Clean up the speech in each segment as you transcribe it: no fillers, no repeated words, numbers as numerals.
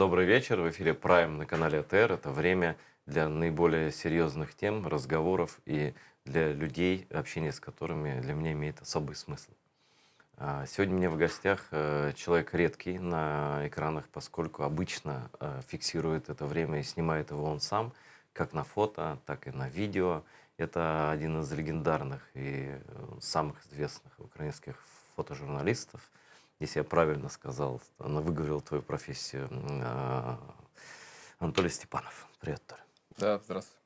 Добрый вечер. В эфире Prime на канале АТР. Это время для наиболее серьезных тем, разговоров и для людей, общение с которыми для меня имеет особый смысл. Сегодня у меня в гостях человек редкий на экранах, поскольку обычно фиксирует это время и снимает его он сам, как на фото, так и на видео. Это один из легендарных и самых известных украинских фотожурналистов. Если я правильно сказал, она выговорил твою профессию. Анатолий Степанов. Привет, Толя. Да, здравствуй.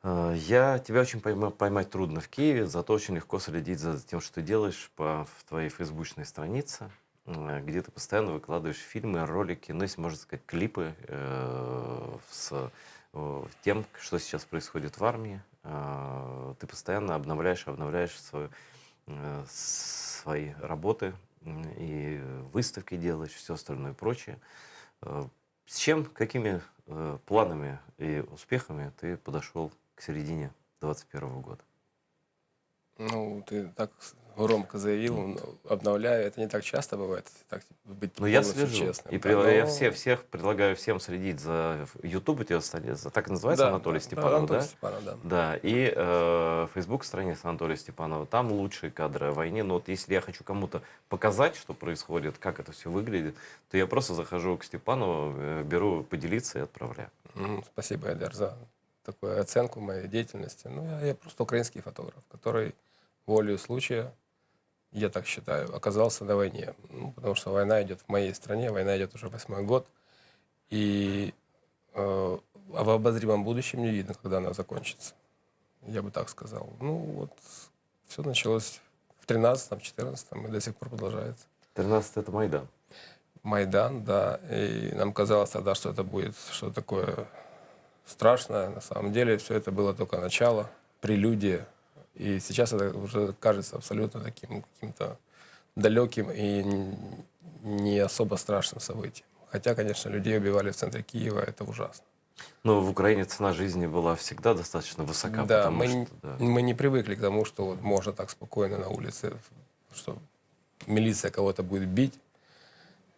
Тебя очень поймать трудно в Киеве, зато очень легко следить за тем, что ты делаешь в твоей фейсбучной странице, где ты постоянно выкладываешь фильмы, ролики, ну, если можно сказать, клипы с тем, что сейчас происходит в армии. Ты постоянно обновляешь свои работы и выставки делаешь, все остальное прочее. С чем, какими планами и успехами ты подошел к середине 2021 года? Ну, ты так громко заявил, обновляю. Это не так часто бывает, так быть Ну, я полностью слежу. честным. И Да, я но... всех предлагаю всем следить за YouTube, у тебя так и называется, да, Анатолий да, Степанов, Анатолий да? Степанов, да. Да, и Facebook страница Анатолия Степанова. Там лучшие кадры о войне. Но вот если я хочу кому-то показать, что происходит, как это все выглядит, то я просто захожу к Степанову, беру поделиться и отправляю. Спасибо, Эдер, за такую оценку моей деятельности. Ну, я просто украинский фотограф, который волею случая, я так считаю, оказался на войне. Ну, потому что война идет в моей стране, война идет уже 8-й год. И а в обозримом будущем не видно, когда она закончится. Я бы так сказал. Ну, вот все началось в 13-14 и до сих пор продолжается. 13 это Майдан. Майдан, да. И нам казалось тогда, что это будет что-то такое страшное. На самом деле все это было только начало, прелюдия. И сейчас это уже кажется абсолютно таким каким-то далеким и не особо страшным событием. Хотя, конечно, людей убивали в центре Киева, это ужасно. Но в Украине цена жизни была всегда достаточно высока, Да, потому что... Да. мы не привыкли к тому, что вот можно так спокойно на улице, что милиция кого-то будет бить,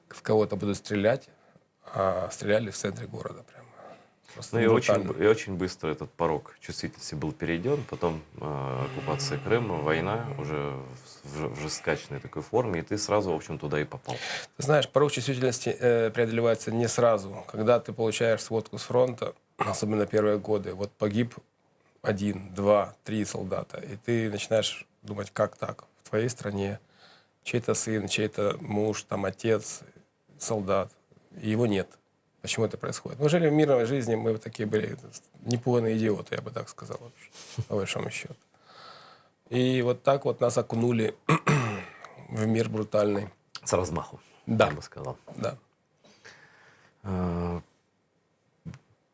в кого-то будут стрелять, а стреляли в центре города прямо. Просто Ну брутально. и очень быстро этот порог чувствительности был перейден, потом оккупация Крыма, война уже в жесткачной такой форме, и ты сразу, в общем, туда и попал. Ты знаешь, порог чувствительности преодолевается не сразу. Когда ты получаешь сводку с фронта, особенно первые годы, вот погиб 1, 2, 3 солдата, и ты начинаешь думать, как так? В твоей стране чей-то сын, чей-то муж, там отец, солдат, и его нет. Почему это происходит? Мы жили в мирной жизни, мы вот такие были непуганные идиоты, я бы так сказал вообще, по большому счету. И вот так вот нас окунули в мир брутальный. С размаху, Да. я бы сказал. Да.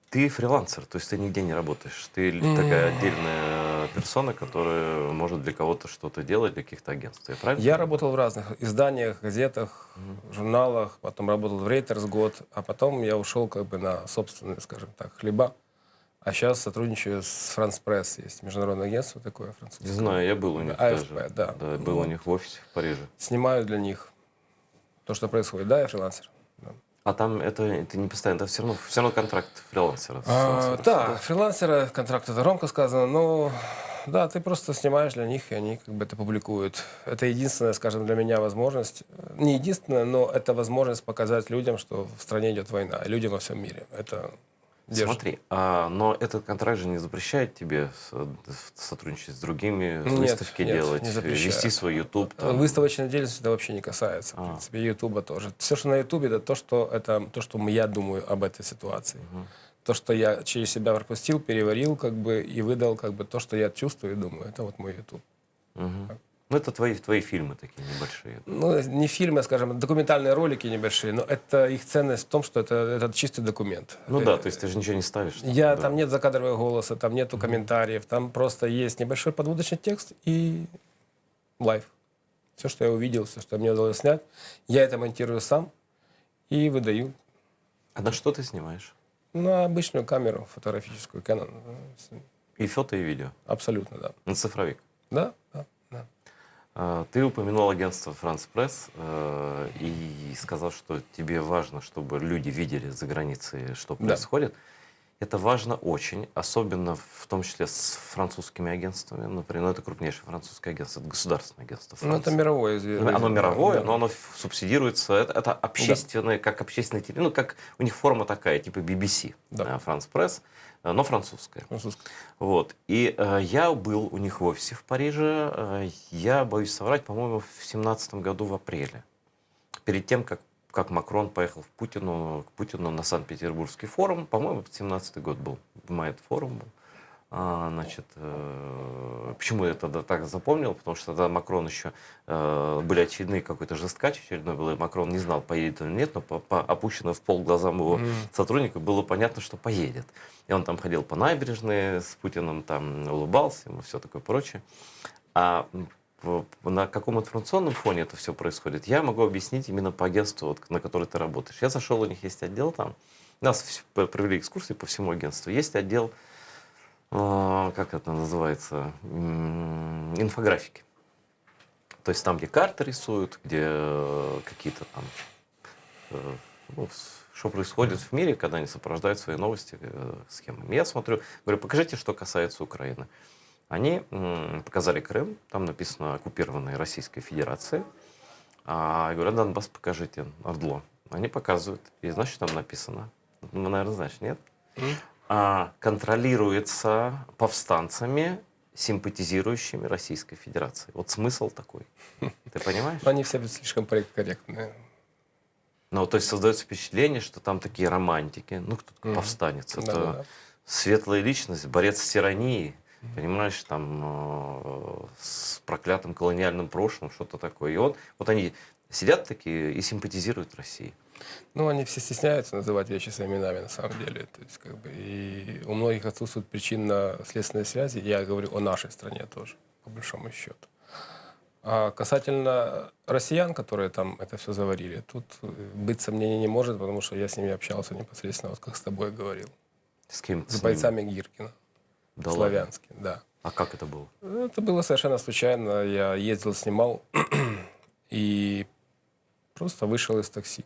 Ты фрилансер, то есть ты нигде не работаешь. Ты такая отдельная персона, которая может для кого-то что-то делать, для каких-то агентств. Я правильно Я понимаю? работал в разных изданиях, газетах, журналах, потом работал в Рейтерс год, а потом я ушел как бы на собственные, скажем так, хлеба. А сейчас сотрудничаю с France Press, есть международное агентство такое французское. Не знаю, я был у них АФП, даже. да. Да, был у них в офисе в Париже. Снимаю для них то, что происходит. Да, я фрилансер. Да. А там это не постоянно, это все равно контракт фрилансера. Да, фрилансера, контракт это громко сказано, но да, ты просто снимаешь для них, и они как бы это публикуют. Это единственная, скажем, для меня возможность, не единственная, но это возможность показать людям, что в стране идет война, и людям во всем мире. Это держит. Смотри, но этот контракт же не запрещает тебе сотрудничать с другими, Нет, выставки нет, делать, не запрещает. вести свой YouTube. Там. Выставочной деятельности это вообще не касается. В принципе, Ютуба тоже. Все, что на Ютубе, это то, что я думаю об этой ситуации. То, что я через себя пропустил, переварил, как бы, и выдал, как бы, то, что я чувствую и думаю. Это вот мой Ютуб. Ну, это твои фильмы такие небольшие. Ну, не фильмы, скажем, документальные ролики небольшие, но это их ценность в том, что это чистый документ. Ну да, то есть ты же ничего не ставишь. Да. Там нет закадрового голоса, там нету комментариев, там просто есть небольшой подводочный текст и лайв. Все, что я увидел, все, что мне удалось снять, я это монтирую сам и выдаю. А на что ты снимаешь? На обычную камеру фотографическую Canon. И фото, и видео? Абсолютно, да. На цифровик? Да, да, да. Ты упомянул агентство «Франс Пресс» и сказал, что тебе важно, чтобы люди видели за границей, что Да. происходит. Это важно очень, особенно в том числе с французскими агентствами. Например, ну, это крупнейшее французское агентство, это государственное агентство Ну, это Франции. мировое Ну, оно мировое, да. но оно субсидируется. Это общественное, как общественное телевидение. Ну, как у них форма такая, типа BBC, Да. «Франс Пресс», но французская. Французское. Вот. И я был у них в офисе в Париже. Я боюсь соврать, по-моему, в 2017 году в апреле. Перед тем, как Макрон поехал к Путину на Санкт-Петербургский форум. По-моему, 2017 год был. Май этот форум был. Значит, почему я тогда так запомнил? Потому что тогда Макрон еще были очередные какой-то жесткач очередной был, и Макрон не знал, поедет или нет, но по опущенным в пол глазам его сотрудников было понятно, что поедет. И он там ходил по набережной с Путиным, там улыбался ему, все такое прочее. А на каком информационном фоне это все происходит, я могу объяснить именно по агентству, вот, на которое ты работаешь. Я зашел, у них есть отдел там, нас провели экскурсии по всему агентству, есть отдел, как это называется, инфографики. То есть там, где карты рисуют, где какие-то там, ну, что происходит в мире, когда они сопровождают свои новости схемами. Я смотрю, говорю, покажите, что касается Украины. Они показали Крым, там написано «Оккупированной Российской Федерацией». Я говорю, Донбасс покажите, Ордло. Они показывают, и знаешь, что там написано? Ну, наверное, знаешь, нет? Контролируется повстанцами, симпатизирующими Российской Федерации. Вот смысл такой. Ты понимаешь? Они все слишком корректные. Ну, то есть создается впечатление, что там такие романтики. Ну, кто такой повстанец? Это Да-да-да. светлая личность, борец с тиранией. Понимаешь, там с проклятым колониальным прошлым, что-то такое. И вот они сидят такие и симпатизируют России. Ну, они все стесняются называть вещи своими именами, на самом деле. То есть, как бы, и у многих отсутствует причинно-следственной связи. Я говорю о нашей стране тоже, по большому счету. А касательно россиян, которые там это все заварили, тут быть сомнений не может, потому что я с ними общался непосредственно, вот как с тобой говорил. С кем? С бойцами Гиркина. Да Славянске, да. А как это было? Это было совершенно случайно. Я ездил, снимал и просто вышел из такси.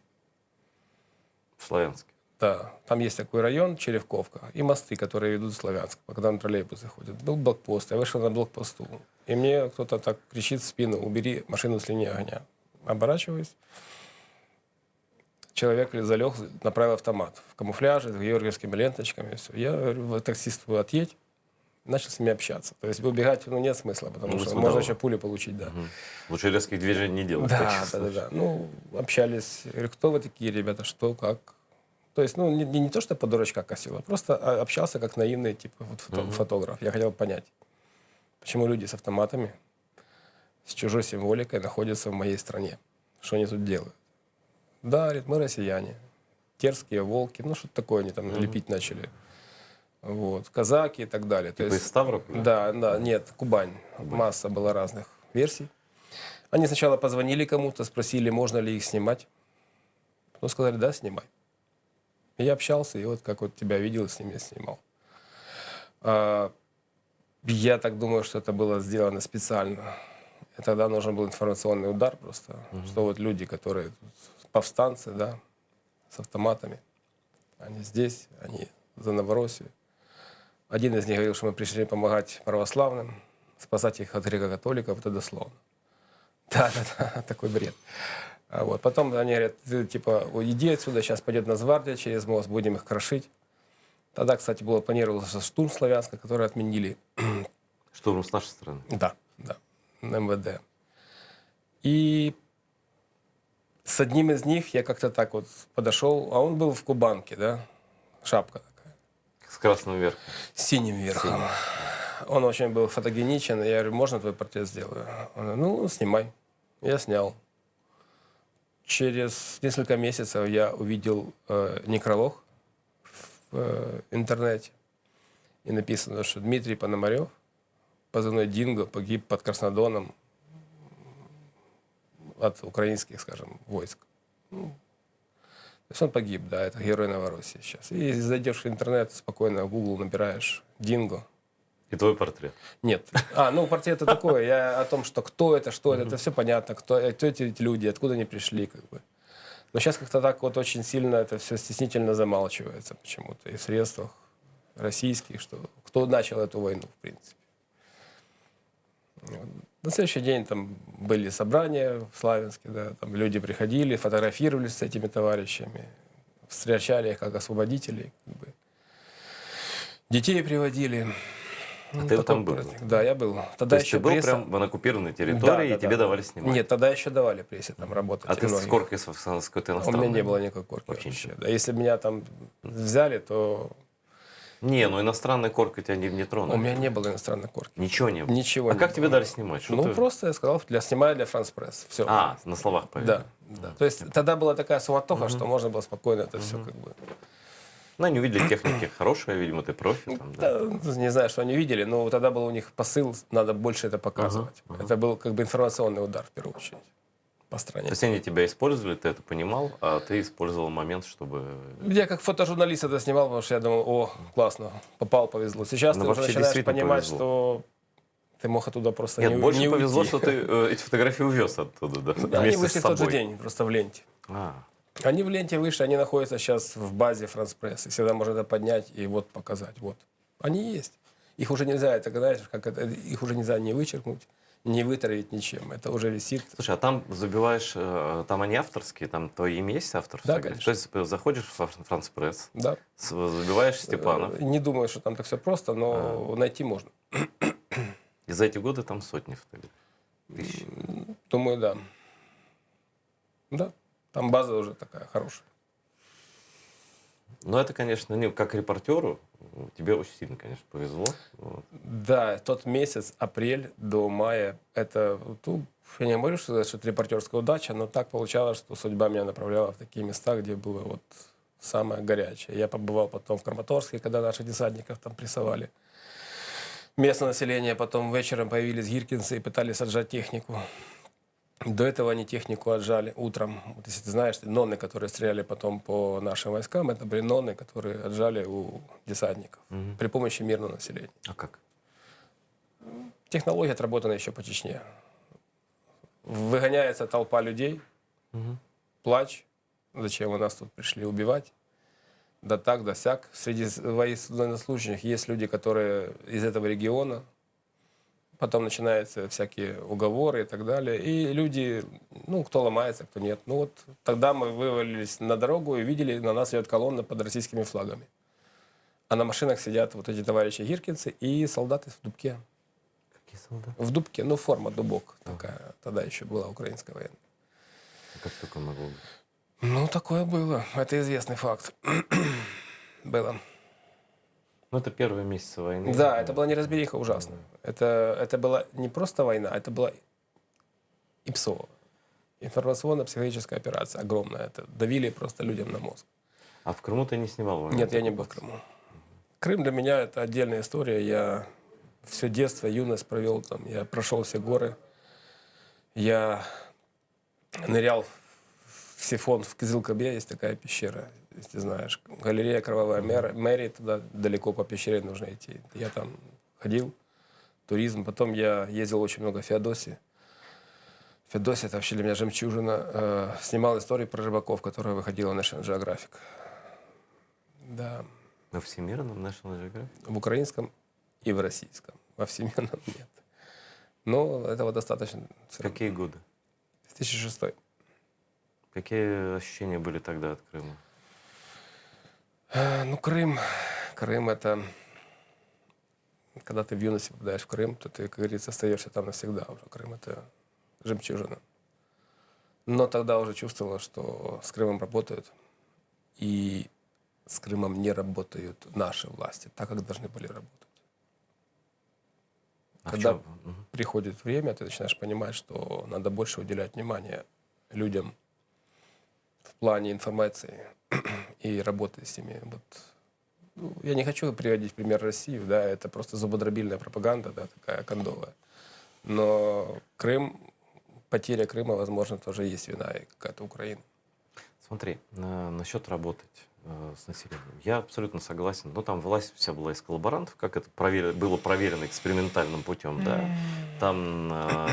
В Славянске. Да, там есть такой район, Черевковка, и мосты, которые ведут в Славянск, когда на троллейбусы ходят. Был блокпост, я вышел на блокпосту, и мне кто-то так кричит в спину: убери машину с линии огня. Оборачиваюсь. Человек залег, направил автомат в камуфляже, с георгиевскими ленточками. Все. Я говорю таксисту: отъедь. Начал с ними общаться. То есть убегать нет смысла, потому что можно еще пули получить, да. Лучше резких движений не делать. Да. Ну, общались. Я говорю: кто вы такие, ребята, что, как? То есть, ну, не то, что по дурачка косил, а просто общался как наивный, типа, вот, фотограф. Я хотел понять, почему люди с автоматами, с чужой символикой находятся в моей стране. Что они тут делают? Да, говорит, мы россияне. Терские, волки, ну, что-то такое они там лепить начали. Вот, казаки и так далее. Типа из Ставрополя? Да, нет, Кубань. Масса была разных версий. Они сначала позвонили кому-то, спросили, можно ли их снимать. Потом сказали: да, снимай. И я общался, и вот как вот тебя видел, с ними снимал. Я так думаю, что это было сделано специально. И тогда нужен был информационный удар просто, что вот люди, которые повстанцы, да, с автоматами, они здесь, они за Новороссию. Один из них говорил, что мы пришли помогать православным, спасать их от греко-католиков, это дословно. Да, такой бред. Вот. Потом они говорят: ты, типа, иди отсюда, сейчас пойдет Нацгвардия через мост, будем их крошить. Тогда, кстати, было планировался штурм Славянска, который отменили. Штурм с нашей стороны? Да, на МВД. И с одним из них я как-то так вот подошел, а он был в кубанке, да, шапка такая. С красным верхом? С синим верхом. Он очень был фотогеничен. Я говорю: можно твой портрет сделаю? Он говорит: ну, снимай. Я снял. Через несколько месяцев я увидел некролог в интернете. И написано, что Дмитрий Пономарев, позывной Динго, погиб под Краснодоном от украинских, скажем, войск. Ну, то есть он погиб, да, это герой Новороссии сейчас. И зайдешь в интернет, спокойно в Google набираешь Динго, И твой портрет. Нет. Ну, портрет это такое. Я о том, что кто это все понятно, кто эти люди, откуда они пришли, как бы. Но сейчас как-то так вот очень сильно это все стеснительно замалчивается почему-то и в средствах российских, что кто начал эту войну, в принципе. Вот. На следующий день там были собрания в Славянске, да, там люди приходили, фотографировались с этими товарищами, встречали их как освободителей, как бы. Детей приводили. А ты Такой там был? праздник. Да, я был. То Тогда есть еще ты был пресса... прям на оккупированной территории, Да, и тебе да. давали снимать? Нет, тогда еще давали прессе там работать. А ты с многих. коркой с какой-то У иностранной? меня не было никакой корки Вообще вообще. ничего. Да, если меня там взяли, то Не, ну иностранная корка тебя не у тронула. меня не было иностранной корки. Ничего не было? Ничего А не как было. тебе дали снимать? Что Ну, ты- просто я сказал, снимаю для France Press. Все. На словах поверил. Да. То есть тогда была такая суматоха, что можно было спокойно это все как бы... Ну, они увидели техники хорошие, видимо, ты профи. Там, да. Да, не знаю, что они видели, но тогда был у них посыл, надо больше это показывать. Это был как бы информационный удар в первую очередь по стране. То есть они тебя использовали, ты это понимал, а ты использовал момент, чтобы... Я как фотожурналист это снимал, потому что я думал, о, классно, попал, повезло. Сейчас Ну, ты уже вообще начинаешь действительно понимать, повезло. что ты мог оттуда просто Нет, не больше не повезло, уйти. что ты эти фотографии увез оттуда, да, Да, они вместе вышли с в тот же собой. день, просто в ленте. А, Они в ленте вышли, они находятся сейчас в базе France Press. И всегда можно это поднять и вот показать. Вот. Они есть. Их уже нельзя, это, знаешь, как это, их уже нельзя не вычеркнуть, не вытравить ничем. Это уже висит. слушай, а там забиваешь, там они авторские, там твое имя есть автор? Да, фотографии? конечно. То есть заходишь в France Press, Да. забиваешь Степанов, Не думаю, что там так все просто, но найти можно. и за эти годы там сотни фотографий. Тысячи. Думаю, да. Да. Там база уже такая хорошая. Ну, это, конечно, как репортеру, тебе очень сильно, конечно, повезло. Вот. Да, тот месяц, апрель до мая, это, я не говорю, что это репортерская удача, но так получалось, что судьба меня направляла в такие места, где было вот самое горячее. Я побывал потом в Краматорске, когда наших десантников там прессовали. Местное население, потом вечером появились гиркинцы и пытались отжать технику. До этого они технику отжали утром. Вот если ты знаешь, нонны, которые стреляли потом по нашим войскам, это были нонны, которые отжали у десантников при помощи мирного населения. А как? Технология отработана еще по Чечне. Выгоняется толпа людей, плач, зачем вы нас тут пришли убивать, да так, да сяк. Среди военнослужащих есть люди, которые из этого региона, потом начинаются всякие уговоры и так далее. И люди, кто ломается, кто нет. Ну вот тогда мы вывалились на дорогу и видели, на нас идет колонна под российскими флагами. А на машинах сидят вот эти товарищи гиркинцы и солдаты в дубке. Какие солдаты? В дубке, форма дубок такая, тогда еще была украинская военная. Как такое могло быть? Такое было. Это известный факт. Было. Ну, это первые месяцы войны. Да, это была неразбериха ужасная. Это была не просто война, это была ИПСО. Информационно-психологическая операция огромная. Это давили просто людям на мозг. А в Крыму ты не снимал войну? Нет, я не был в Крыму. Крым для меня это отдельная история. Я все детство, юность провел там. Я прошел все горы. Я нырял в Сифон, в Кызылкабе есть такая пещера, если знаешь. Галерея Кровавая Мэри, туда далеко по пещере нужно идти. Я там ходил, туризм. Потом я ездил очень много в Феодосии. Феодосия — это вообще для меня жемчужина. Снимал истории про рыбаков, которая выходила на National Geographic. Да. На всемирном National Geographic? В украинском и в российском. Во всемирном нет. Но этого достаточно. Какие годы? 2006. Какие ощущения были тогда от Крыма? Крым это... Когда ты в юности попадаешь в Крым, то ты, как говорится, остаешься там навсегда уже. Крым это жемчужина. Но тогда уже чувствовала, что с Крымом работают. И с Крымом не работают наши власти так, как должны были работать. Когда приходит время, ты начинаешь понимать, что надо больше уделять внимание людям в плане информации и работы с ними. Я не хочу приводить пример России, да, это просто зубодробильная пропаганда, да, такая кондовая. Но Крым, потеря Крыма, возможно, тоже есть вина и какая-то Украина. Смотри, насчет работать. с населением. Я абсолютно согласен. Но там власть вся была из коллаборантов, как это было проверено экспериментальным путем, да. Там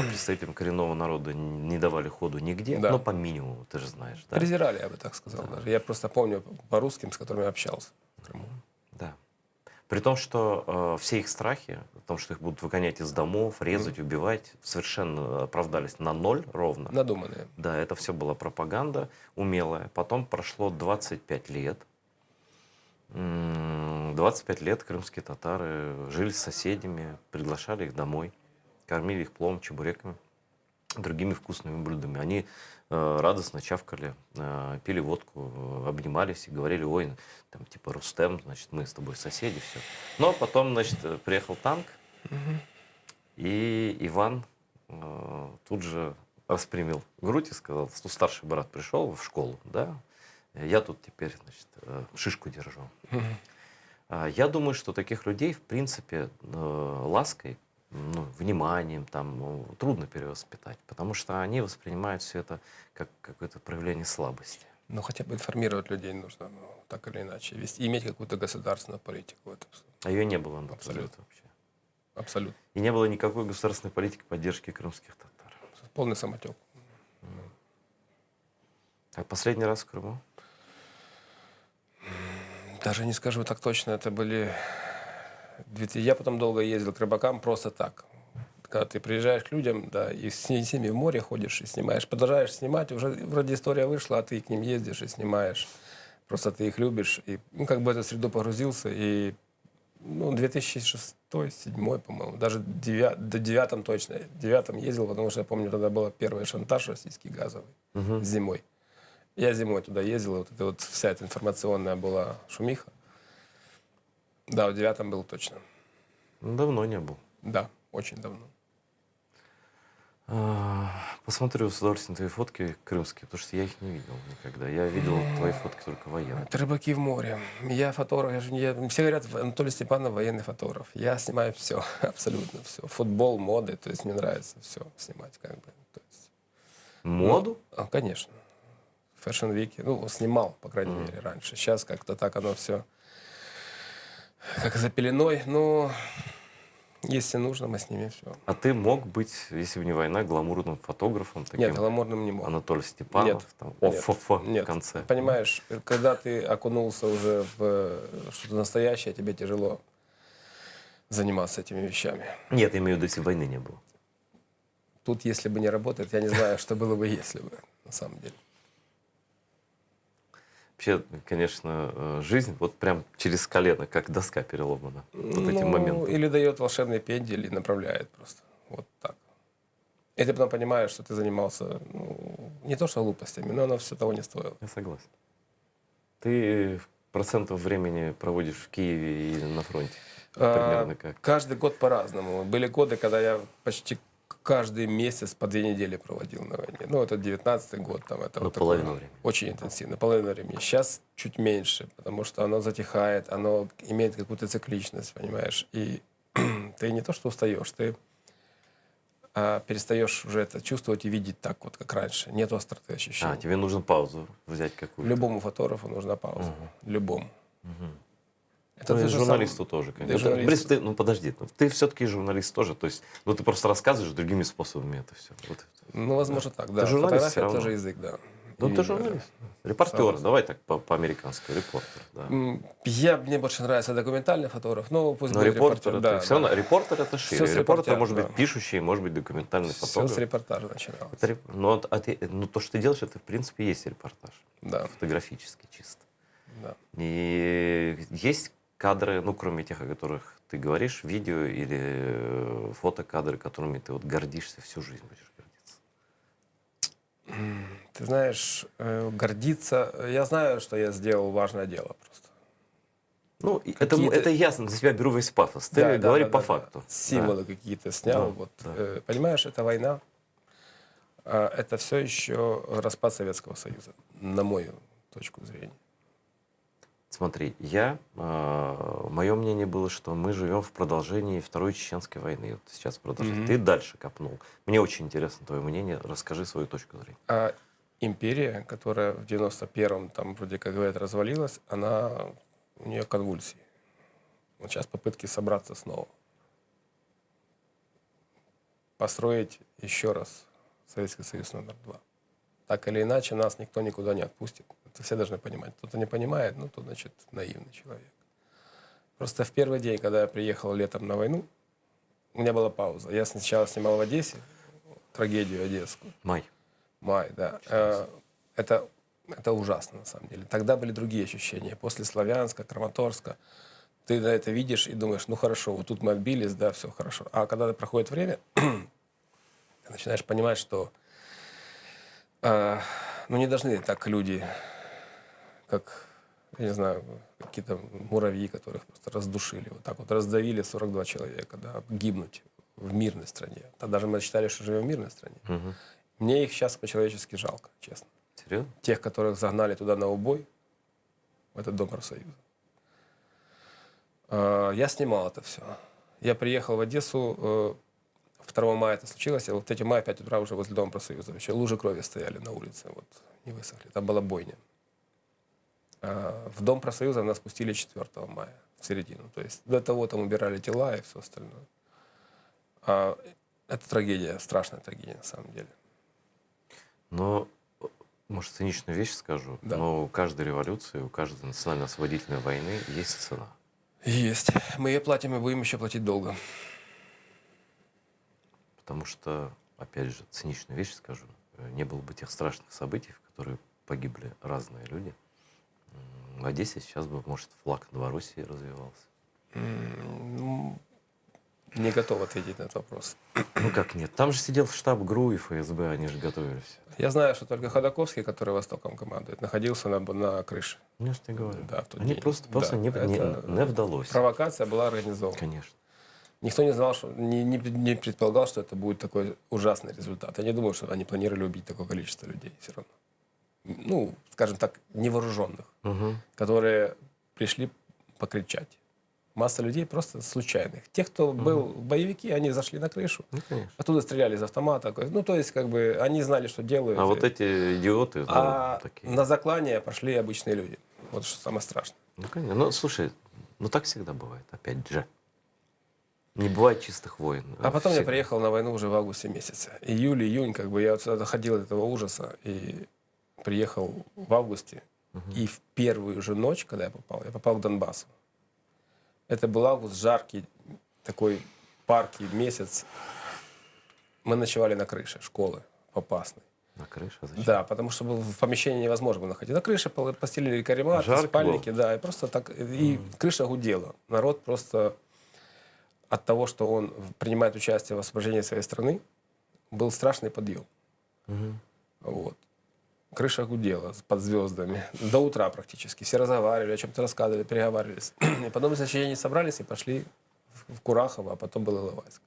представителям коренного народа не давали ходу нигде, Да. но по минимуму, ты же знаешь, да. Презирали, я бы так сказал даже. Я просто помню по русским, с которыми общался в Крыму. Да. При том, что все их страхи, о том, что их будут выгонять из домов, резать, убивать, совершенно оправдались на ноль ровно. Надуманные. Да, это все была пропаганда умелая. Потом прошло 25 лет. 25 лет крымские татары жили с соседями, приглашали их домой, кормили их пловом, чебуреками, другими вкусными блюдами. Они радостно чавкали, пили водку, обнимались и говорили: ой, там типа Рустем, значит, мы с тобой соседи, все. Но потом, значит, приехал танк, и Иван тут же распрямил грудь и сказал, что старший брат пришел в школу, да, я тут теперь, значит, шишку держу. Я думаю, что таких людей, в принципе, лаской, ну, вниманием там, ну, трудно перевоспитать, потому что они воспринимают все это как какое-то проявление слабости. Ну, хотя бы информировать людей нужно, ну, так или иначе. Иметь какую-то государственную политику. В этом. А ее не было на тот Абсолютно. момент вообще. Абсолютно. И не было никакой государственной политики поддержки крымских татар. Полный самотек. А последний раз в Крыму? Даже не скажу так точно, это были... Я потом долго ездил к рыбакам просто так. Когда ты приезжаешь к людям, да, и с ними в море ходишь и снимаешь, продолжаешь снимать, уже вроде история вышла, а ты к ним ездишь и снимаешь. Просто ты их любишь. И, ну, как бы в эту среду погрузился. И, ну, 2006-2007, по-моему, даже в 2009 точно. В 2009 ездил, потому что я помню, тогда был первый шантаж российский газовый зимой. Я зимой туда ездил, и вот это вот вся эта информационная была шумиха. Да, в 2009 был точно. Давно не был. Да, очень давно. Посмотрю с удовольствием твои фотки крымские, потому что я их не видел никогда. Я видел твои фотки только военные. Это рыбаки в море. Я фотограф. Все говорят, Анатолий Степанов военный фотограф. Я снимаю все, абсолютно все. Футбол, моды, то есть мне нравится все снимать, как бы. То есть, Моду? Конечно. Фэшн-вики. Ну, снимал, по крайней мере, раньше. Сейчас как-то так оно все как за пеленой. Но если нужно, мы снимем все. А ты мог быть, если бы не война, гламурным фотографом, таким Нет, гламурным не мог. Анатолий Степанов, Нет, там, нет, ОФФ нет. в конце. Понимаешь, когда ты окунулся уже в что-то настоящее, тебе тяжело заниматься этими вещами. Нет, я имею в виду, если войны не было. Тут, если бы не работает, я не знаю, что было бы, если бы, на самом деле. Вообще, конечно, жизнь вот прям через колено, как доска переломана. Вот эти моменты. Или дает волшебный пендель и направляет просто. Вот так. И ты потом понимаешь, что ты занимался, ну, не то что глупостями, но оно все того не стоило. Я согласен. Ты процентов времени проводишь в Киеве и на фронте? Примерно как? Каждый год по-разному. Были годы, когда я почти каждый месяц по 2 недели проводил на войне. Ну, это 19-й год. Там, это вот половину такое, времени. очень интенсивно, половину времени. Сейчас чуть меньше, потому что оно затихает, оно имеет какую-то цикличность, понимаешь. И ты не то что устаешь, ты перестаешь уже это чувствовать и видеть так вот, как раньше. Нету остроты ощущений. Тебе нужно паузу взять какую-то. Любому фотографу нужна пауза. Любому. Это Ну, и ты же журналисту тоже, Да и конечно. журналисту. Борис, ну подожди, ты все-таки журналист тоже, то есть, ну ты просто рассказываешь другими способами это все. Вот. Ну, возможно, так, да. Ты журналист Фотография всё равно. тоже язык, да. Ну И ты видео, журналист, да. репортер, Согласен. давай так по-американски, репортер. Да. Мне больше нравится документальный фотограф, но пусть Но будет репортер, репортер. это все равно, репортер это Всё шире. с Репортер репортера, может быть да. пишущий, может быть документальный Все фотограф. с репортажа начиналось. Это но, ну, то, что ты делаешь, это в принципе есть репортаж. Да, Фотографически чисто. да. И есть кадры, ну, кроме тех, о которых ты говоришь, видео или фотокадры, которыми ты вот гордишься всю жизнь будешь гордиться. Ты знаешь, гордиться... Я знаю, что я сделал важное дело просто. Ну, Какие-то- это ясно, за тебя беру весь пафос. Ты говори по факту. Символы какие-то снял. Да, Вот. да. Понимаешь, это война. Это все еще распад Советского Союза, на мою точку зрения. Смотри, мое мнение было, что мы живем в продолжении Второй Чеченской войны. Вот сейчас продолжение. Ты дальше копнул. Мне очень интересно твое мнение. Расскажи свою точку зрения. империя, которая в 91-м, там, вроде как говорят, развалилась, у нее конвульсии. Вот сейчас попытки собраться снова. Построить еще раз Советский Союз номер 2. Так или иначе, нас никто никуда не отпустит. Это все должны понимать. Кто-то не понимает, ну, то, значит, наивный человек. Просто в первый день, когда я приехал летом на войну, у меня была пауза. Я сначала снимал в Одессе трагедию одесскую. Май, да. Это ужасно, на самом деле. Тогда были другие ощущения. После Славянска, Краматорска ты на это видишь и думаешь, ну хорошо, вот тут мы отбились, да, все хорошо. А когда проходит время, ты начинаешь понимать, что ну не должны так люди, как, я не знаю, какие-то муравьи, которых просто раздушили, вот так вот раздавили 42 человека, да, гибнуть в мирной стране. Тогда же мы считали, что живем в мирной стране. Угу. Мне их сейчас по-человечески жалко, честно. Серьезно? Тех, которых загнали туда на убой, в этот Дом профсоюза. Я снимал это все. Я приехал в Одессу, 2 мая это случилось, а вот 3 мая, 5 утра уже возле Дома профсоюза. Еще лужи крови стояли на улице, вот, не высохли. Там была бойня. В Дом профсоюза нас пустили 4 мая, в середину. То есть до того там убирали тела и все остальное. Это трагедия, страшная трагедия на самом деле. Но, может, циничную вещь скажу, Да. но у каждой революции, у каждой национально-освободительной войны есть цена. Есть. Мы ее платим и будем еще платить долго. Потому что, опять же, циничную вещь скажу, не было бы тех страшных событий, в которые погибли разные люди. В Одессе сейчас бы, может, флаг Новороссии развивался. Не готов ответить на этот вопрос. Ну как нет? Там же сидел штаб ГРУ и ФСБ, они же готовились. Я знаю, что только Ходаковский, который Востоком командует, находился на крыше. Ну, что я говорю. Да, в тот Они день. просто Да, не вдалось. Провокация была организована. Конечно. Никто не знал, что не предполагал, что это будет такой ужасный результат. Я не думаю, что они планировали убить такое количество людей все равно. Ну, скажем так, невооруженных, которые пришли покричать. Масса людей просто случайных. Те, кто был боевики, они зашли на крышу, Ну, конечно. оттуда стреляли из автомата. Ну, то есть, как бы, они знали, что делают. А вот эти идиоты, ну, такие. На заклание пошли обычные люди. Вот что самое страшное. Ну, конечно. Ну, слушай, ну так всегда бывает, опять же. Не бывает чистых войн. А потом я Всегда. приехал на войну уже в августе месяце. Июль, июнь, как бы я вот сюда доходил от этого ужаса и приехал в августе. И в первую же ночь, когда я попал к Донбассу. Это был август, жаркий, такой паркий месяц. Мы ночевали на крыше школы Попасной. На крыше? Зачем? Да, потому что в помещении невозможно было находиться. На крыше постелили карематы, Жарко спальники, было? да, и просто так, и крыша гудела. Народ просто от того, что он принимает участие в освобождении своей страны, был страшный подъем. Вот. Крыша гудела под звездами. До утра практически. Все разговаривали, о чем-то рассказывали, переговаривались. И потом, значит, они собрались и пошли в Курахово, а потом был Иловайск.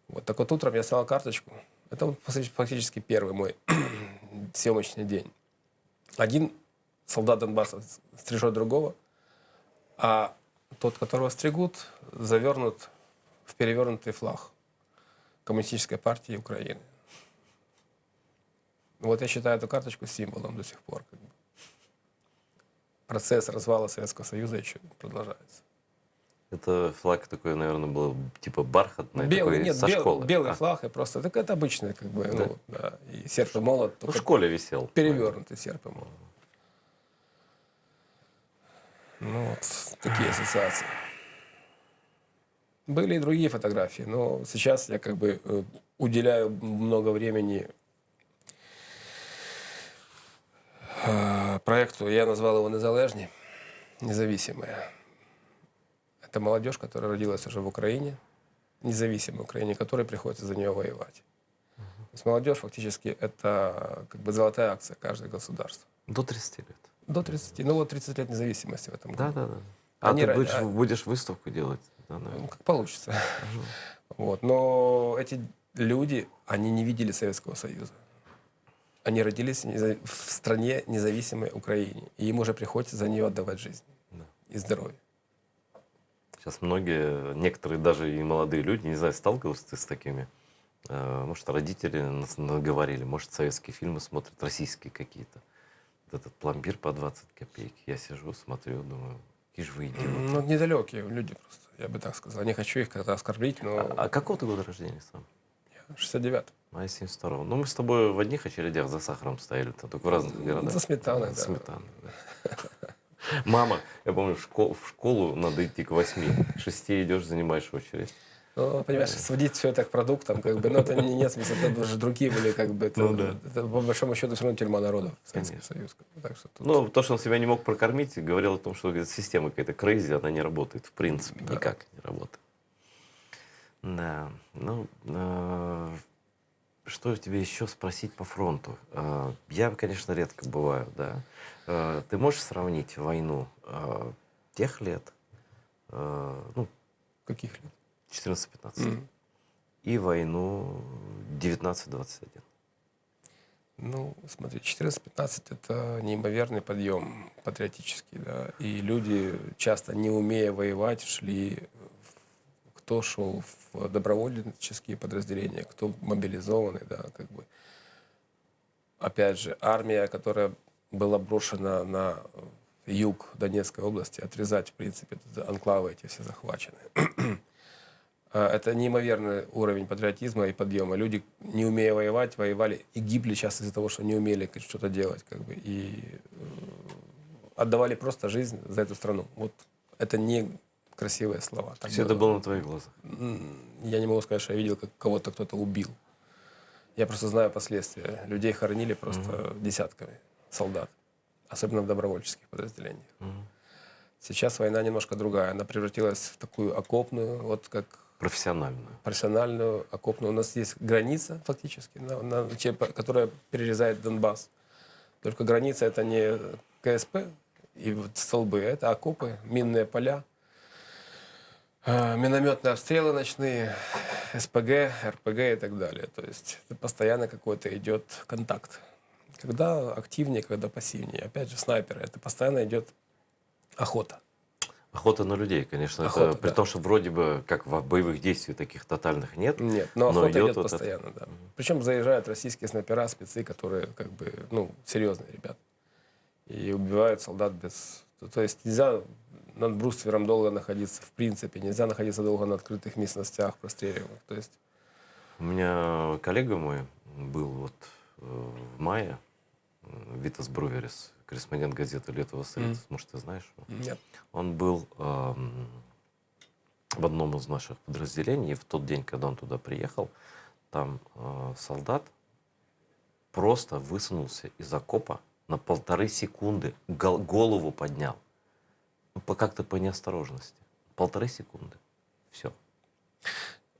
Вот. Так вот утром я снял карточку. Это вот фактически первый мой съемочный день. Один солдат Донбасса стрижет другого, а тот, которого стригут, завернут в перевернутый флаг Коммунистической партии Украины. Вот я считаю эту карточку символом до сих пор. Как бы. Процесс развала Советского Союза еще продолжается. Это флаг такой, наверное, был типа бархатный, Белый, такой нет, со школы. белый флаг, и просто так это обычный, как бы, Да. ну, да, и серп и молот, Ну, в только школе висел. перевернутый серп и молот. Ну, вот такие ассоциации. Были и другие фотографии, но сейчас я как бы уделяю много времени проекту, я назвал его «Незалежні», «Независимая». Это молодежь, которая родилась уже в Украине, независимой Украине, которой приходится за нее воевать. То есть молодежь фактически это как бы золотая акция каждого государства. До 30 лет. До 30. Ну вот 30 лет независимости в этом году. Да. А Они ты будешь выставку делать? Да, наверное. Ну, как получится. Вот. Но эти люди, они не видели Советского Союза. Они родились в стране независимой Украине. И им уже приходится за нее отдавать жизнь Да. и здоровье. Сейчас многие, некоторые даже и молодые люди, не знаю, сталкивался ты с такими Может, родители нас наговорили, может, советские фильмы смотрят, российские какие-то. Вот этот пломбир по 20 копеек. Я сижу, смотрю, думаю, какие же вы идиоты. Ну, недалекие люди просто, я бы так сказал. Не хочу их как-то оскорбить, но А какого ты года рождения сам? 69. А я 72-го. Ну, мы с тобой в одних очередях за сахаром стояли, только в разных городах. За сметаной, За да. сметаной, да. Мама, я помню, в школу надо идти к 8. К 6 идешь, занимаешь очередь. Ну, понимаешь, сводить все это к продуктам, как бы, ну, это нет смысла, это уже другие были, как бы, это, Ну да. это по большому счету все равно тюрьма народов, Советский Конечно. Союз. Как бы, так что тут, Ну, то, что он себя не мог прокормить, говорил о том, что говорит, система какая-то крейзи, она не работает, в принципе, Да. никак не работает. Да, ну, что тебе еще спросить по фронту? Я, конечно, редко бываю, да. Ты можешь сравнить войну тех лет, ну, каких лет? 14-15, Мгм. и войну 19-21? Ну, смотри, 14-15 это неимоверный подъем патриотический, да, и люди, часто не умея воевать, шли, кто шел в добровольческие подразделения, кто мобилизованный, да, как бы. Опять же, армия, которая была брошена на юг Донецкой области, отрезать, в принципе, анклавы эти все захвачены. Это неимоверный уровень патриотизма и подъема. Люди, не умея воевать, воевали и гибли часто из-за того, что не умели что-то делать. Как бы, и отдавали просто жизнь за эту страну. Вот это не красивые слова. Так Все это было на твоих глазах. Я не могу сказать, что я видел, как кого-то кто-то убил. Я просто знаю последствия. Людей хоронили просто десятками солдат. Особенно в добровольческих подразделениях. Сейчас война немножко другая. Она превратилась в такую окопную, вот как Профессиональную. профессиональную окопную. У нас есть граница фактически, которая перерезает Донбасс. Только граница это не КСП и вот столбы, это окопы, минные поля, минометные обстрелы ночные, СПГ, РПГ и так далее. То есть это постоянно какой-то идет контакт. Когда активнее, когда пассивнее. Опять же, снайперы, это постоянно идет охота. Охота на людей, конечно. Охота, Это при да. том, что вроде бы как в боевых действий таких тотальных нет. Нет, но Но охота идет идет вот это. постоянно, да. Причем заезжают российские снайпера, спецы, которые как бы, ну, серьезные ребята. И убивают солдат без... То есть нельзя над бруствером долго находиться, в принципе, нельзя находиться долго на открытых местностях, простреливаемых. То есть... У меня коллега мой был вот в мае, Витас Бруверис, корреспондент газеты «Лето Вассалитис», может, ты знаешь его? Нет. Он был в одном из наших подразделений, и в тот день, когда он туда приехал, там солдат просто высунулся из окопа на 1,5 секунды, голову поднял. Ну, как-то по неосторожности. 1,5 секунды. Все.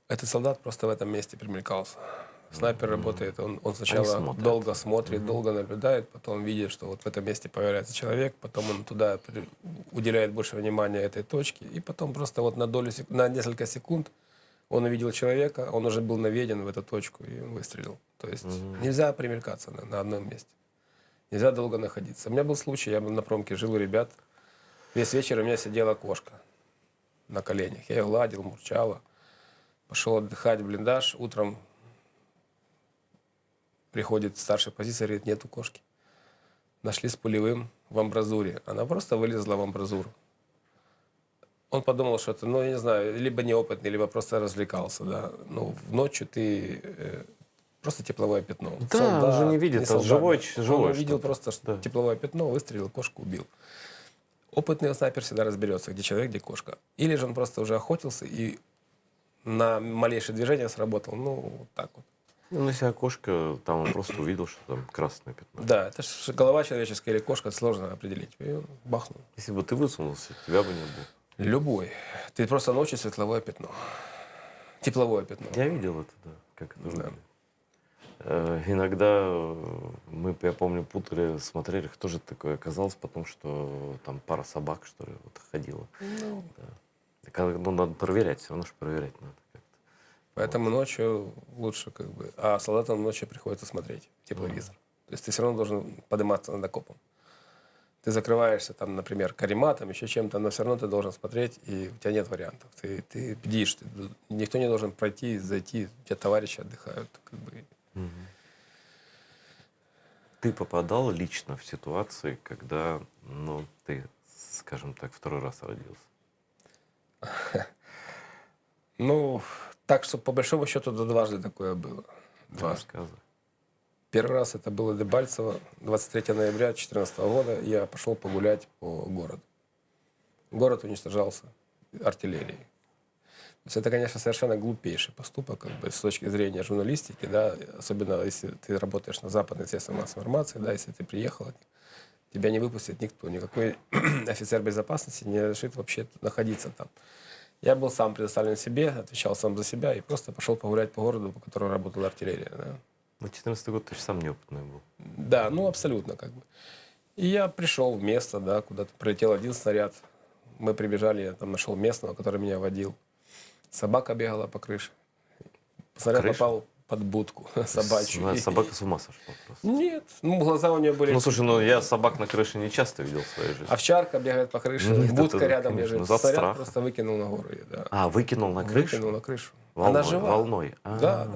Этот солдат просто в этом месте примелькался. Снайпер работает, он сначала смотрят. долго смотрит, долго наблюдает, потом видит, что вот в этом месте появляется человек, потом он туда уделяет больше внимания этой точке, и потом просто вот на на несколько секунд он увидел человека, он уже был наведен в эту точку и выстрелил. То есть нельзя примелькаться на одном месте. Нельзя долго находиться. У меня был случай, я на промке жил у ребят, весь вечер у меня сидела кошка на коленях. Я ее гладил, мурчала. Пошел отдыхать в блиндаж, утром приходит старший позиция, говорит, нету кошки. Нашли с пулевым в амбразуре. Она просто вылезла в амбразуру. Он подумал, что это, ну, я не знаю, либо неопытный, либо просто развлекался, да. Ну, ночью ты просто тепловое пятно. Да, он же не видит, солдат, живой, да. живое Он увидел что-то. просто Да. тепловое пятно, выстрелил, кошку убил. Опытный снайпер всегда разберется, где человек, где кошка. Или же он просто уже охотился и на малейшее движение сработал. Ну, вот так вот. Ну, если окошко, там он просто увидел, что там красное пятно. Да, это же голова человеческая или кошка, это сложно определить. И он бахнул. Если бы ты высунулся, тебя бы не было. Любой. Ты просто ночью светловое пятно. Тепловое пятно. Я видел это, да, как это Да. выглядит. Иногда мы, я помню, путали, смотрели, кто же это такое оказалось, потому что там пара собак, что ли, вот ходила. Ну, Да. Ну, надо проверять, все равно же проверять надо как-то. поэтому ночью лучше как бы... А солдатам ночью приходится смотреть тепловизор. То есть ты все равно должен подниматься над окопом. Ты закрываешься там, например, карематом, еще чем-то, но все равно ты должен смотреть, и у тебя нет вариантов. Ты бдишь, никто не должен пройти, зайти, у тебя товарищи отдыхают. Как бы. Ты попадал лично в ситуации, когда, ну, ты, скажем так, второй раз родился? Ну, так что по большому счету дважды такое было. Рассказывай. Первый раз это было Дебальцево, 23 ноября 2014 года. Я пошел погулять по городу. Город уничтожался артиллерией. То есть это, конечно, совершенно глупейший поступок, как бы, с точки зрения журналистики, да, особенно если ты работаешь на западной средстве массовой информации, да, если ты приехал, тебя не выпустит никто, никакой офицер безопасности не разрешит вообще находиться там. Я был сам предоставлен себе, отвечал сам за себя и просто пошел погулять по городу, по которому работала артиллерия. Да. Ну, 14 год ты же сам неопытный был. Да, ну абсолютно как бы. И я пришел в место, да, куда-то прилетел один снаряд. Мы прибежали, я там нашел местного, который меня водил. Собака бегала по крыше. Снаряд Крыша? попал под будку собачью. Собака с ума сошла просто. Нет, ну глаза у нее были... Ну, слушай, ну я собак на крыше не часто видел в своей жизни. Овчарка бегает по крыше, Нет, будка это, рядом конечно, лежит. за Снаряд страха. просто выкинул на гору ее, да. А, выкинул на крышу? Выкинул на крышу. Волной, Она жива. волной. Да.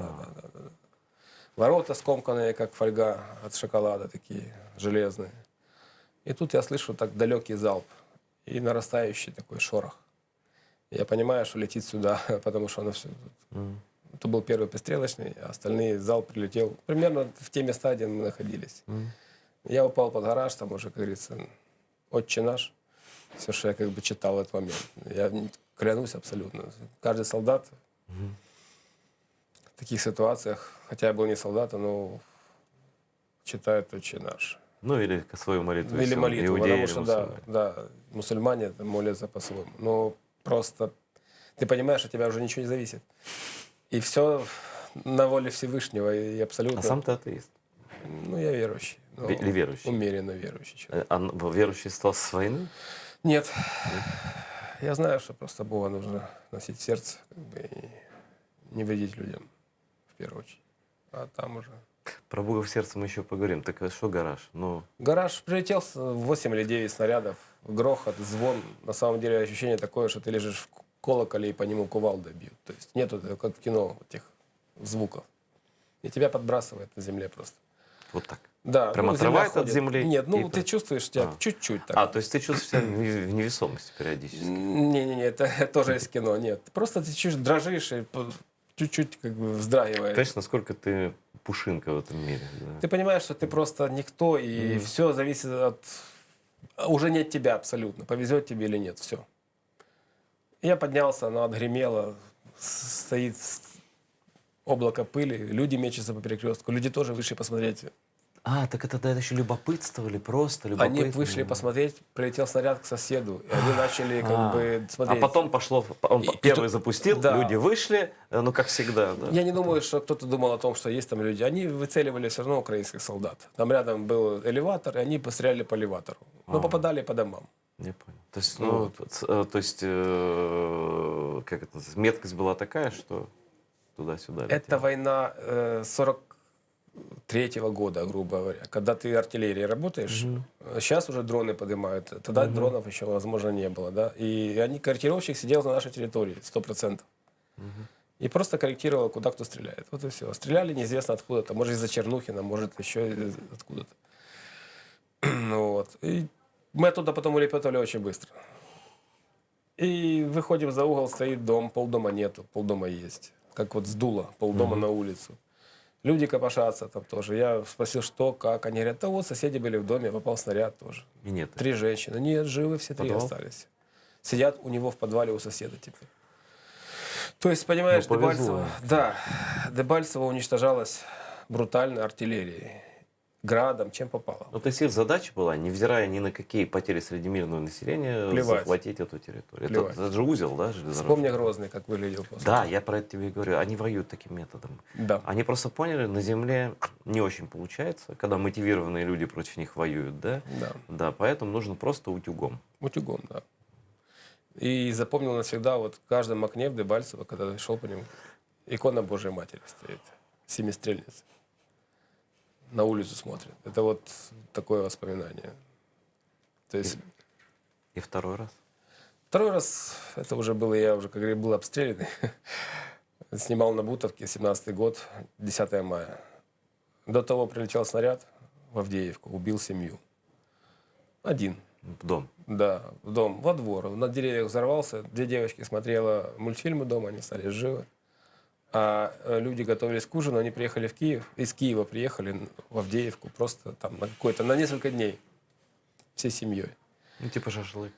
Ворота скомканные, как фольга от шоколада, такие железные. И тут я слышу так далекий залп и нарастающий такой шорох. Я понимаю, что летит сюда, потому что оно все... Это был первый пристрелочный, а остальные залп прилетел примерно в те места, где мы находились. Я упал под гараж, там уже, как говорится, «Отче наш». Все, что я как бы читал в этот момент. Я клянусь абсолютно. Каждый солдат в таких ситуациях, хотя я был не солдатом, но читает «Отче наш». Ну, или свою молитву. Или молитву, иудеи, потому что, или да, мусульмане молятся по-своему. Но просто ты понимаешь, от тебя уже ничего не зависит. И все на воле Всевышнего, и абсолютно... А сам ты атеист? Ну, я верующий. Или верующий? Умеренно верующий человек. А верующий стал с войны? Нет. Я знаю, что просто Бога нужно носить в сердце, как бы, и не вредить людям, в первую очередь. А там уже... Про Бога в сердце мы еще поговорим. Так что гараж? Ну, Гараж прилетел 8 или 9 снарядов, грохот, звон. На самом деле ощущение такое, что ты лежишь в колоколе и по нему кувалдой бьют. То есть нету, как в кино, этих звуков. И тебя подбрасывает на земле просто. вот так. Да, Прямо ну, земля отрывает от ходит. земли? Нет, ну и ты чувствуешь тебя чуть-чуть так. то есть ты чувствуешь себя в невесомости периодически? Не-не-не, это тоже из кино, нет. Просто ты чуть дрожишь и чуть-чуть как бы вздрагиваешь. Конечно, насколько ты пушинка в этом мире. Да. Ты понимаешь, что ты просто никто, и все зависит от... Уже не от тебя абсолютно, повезет тебе или нет, все. Я поднялся, оно отгремело, стоит облако пыли, люди мечутся по перекрестку, люди тоже вышли посмотреть. А, так это еще любопытство или просто любопытство? Они вышли посмотреть, прилетел снаряд к соседу, и они начали как бы А смотреть. потом пошло, он первый тут- запустил, да. люди вышли, ну как всегда. Да. Я не думаю, что кто-то думал о том, что есть там люди. Они выцеливали все равно украинских солдат. Там рядом был элеватор, и они постреляли по элеватору. Но попадали по домам. Я понял. То есть, ну, то есть как это, меткость была такая, что туда-сюда Это летело. война 43-го года, грубо говоря. Когда ты артиллерией работаешь, сейчас уже дроны поднимают. Тогда дронов еще, возможно, не было. Да? И корректировщик сидел на нашей территории 100%. И просто корректировал, куда кто стреляет. Вот и все. Стреляли неизвестно откуда-то. Может, из-за Чернухина, может, еще откуда-то. Ну, вот. И мы оттуда потом улепетывали очень быстро. И выходим за угол, стоит дом, полдома нету, полдома есть. Как вот сдуло, полдома на улицу. Люди копошатся там тоже. Я спросил, что, как. Они говорят, да вот соседи были в доме, попал снаряд тоже. И нет. 3 женщины. Нет, живы все 3 Подвал? остались. Сидят у него в подвале у соседа теперь. То есть, понимаешь, Ну, повезло. Дебальцево, да, Дебальцево уничтожалось брутально артиллерией, градом, чем попало. Ну, то есть их задача была, невзирая ни на какие потери среди мирного населения, Плевать. захватить эту территорию. Плевать. Это же узел, да, железнодорожный? Вспомни Грозный, как выглядел после. Да, я про это тебе и говорю. Они воюют таким методом. Да. Они просто поняли, на земле не очень получается, когда мотивированные люди против них воюют, да? Да. Да, поэтому нужно просто утюгом. Утюгом, да. И запомнил навсегда, вот в каждом окне в Дебальцево, когда я шел по нему, икона Божьей Матери стоит, семистрельница. На улицу смотрит. Это вот такое воспоминание. То есть И второй раз? второй раз, это уже было, я уже, как говорю, был обстрелянный. Снимал на Бутовке, 17-й год, 10 мая. До того прилетел снаряд в Авдеевку, убил семью. Один. В дом. Да, в дом, во двор. На деревьях взорвался. 2 девочки смотрела мультфильмы дома, они стали живы. А люди готовились к ужину, они приехали в Киев. Из Киева приехали в Авдеевку просто там на несколько дней. Всей семьей. Ну, типа шашлык.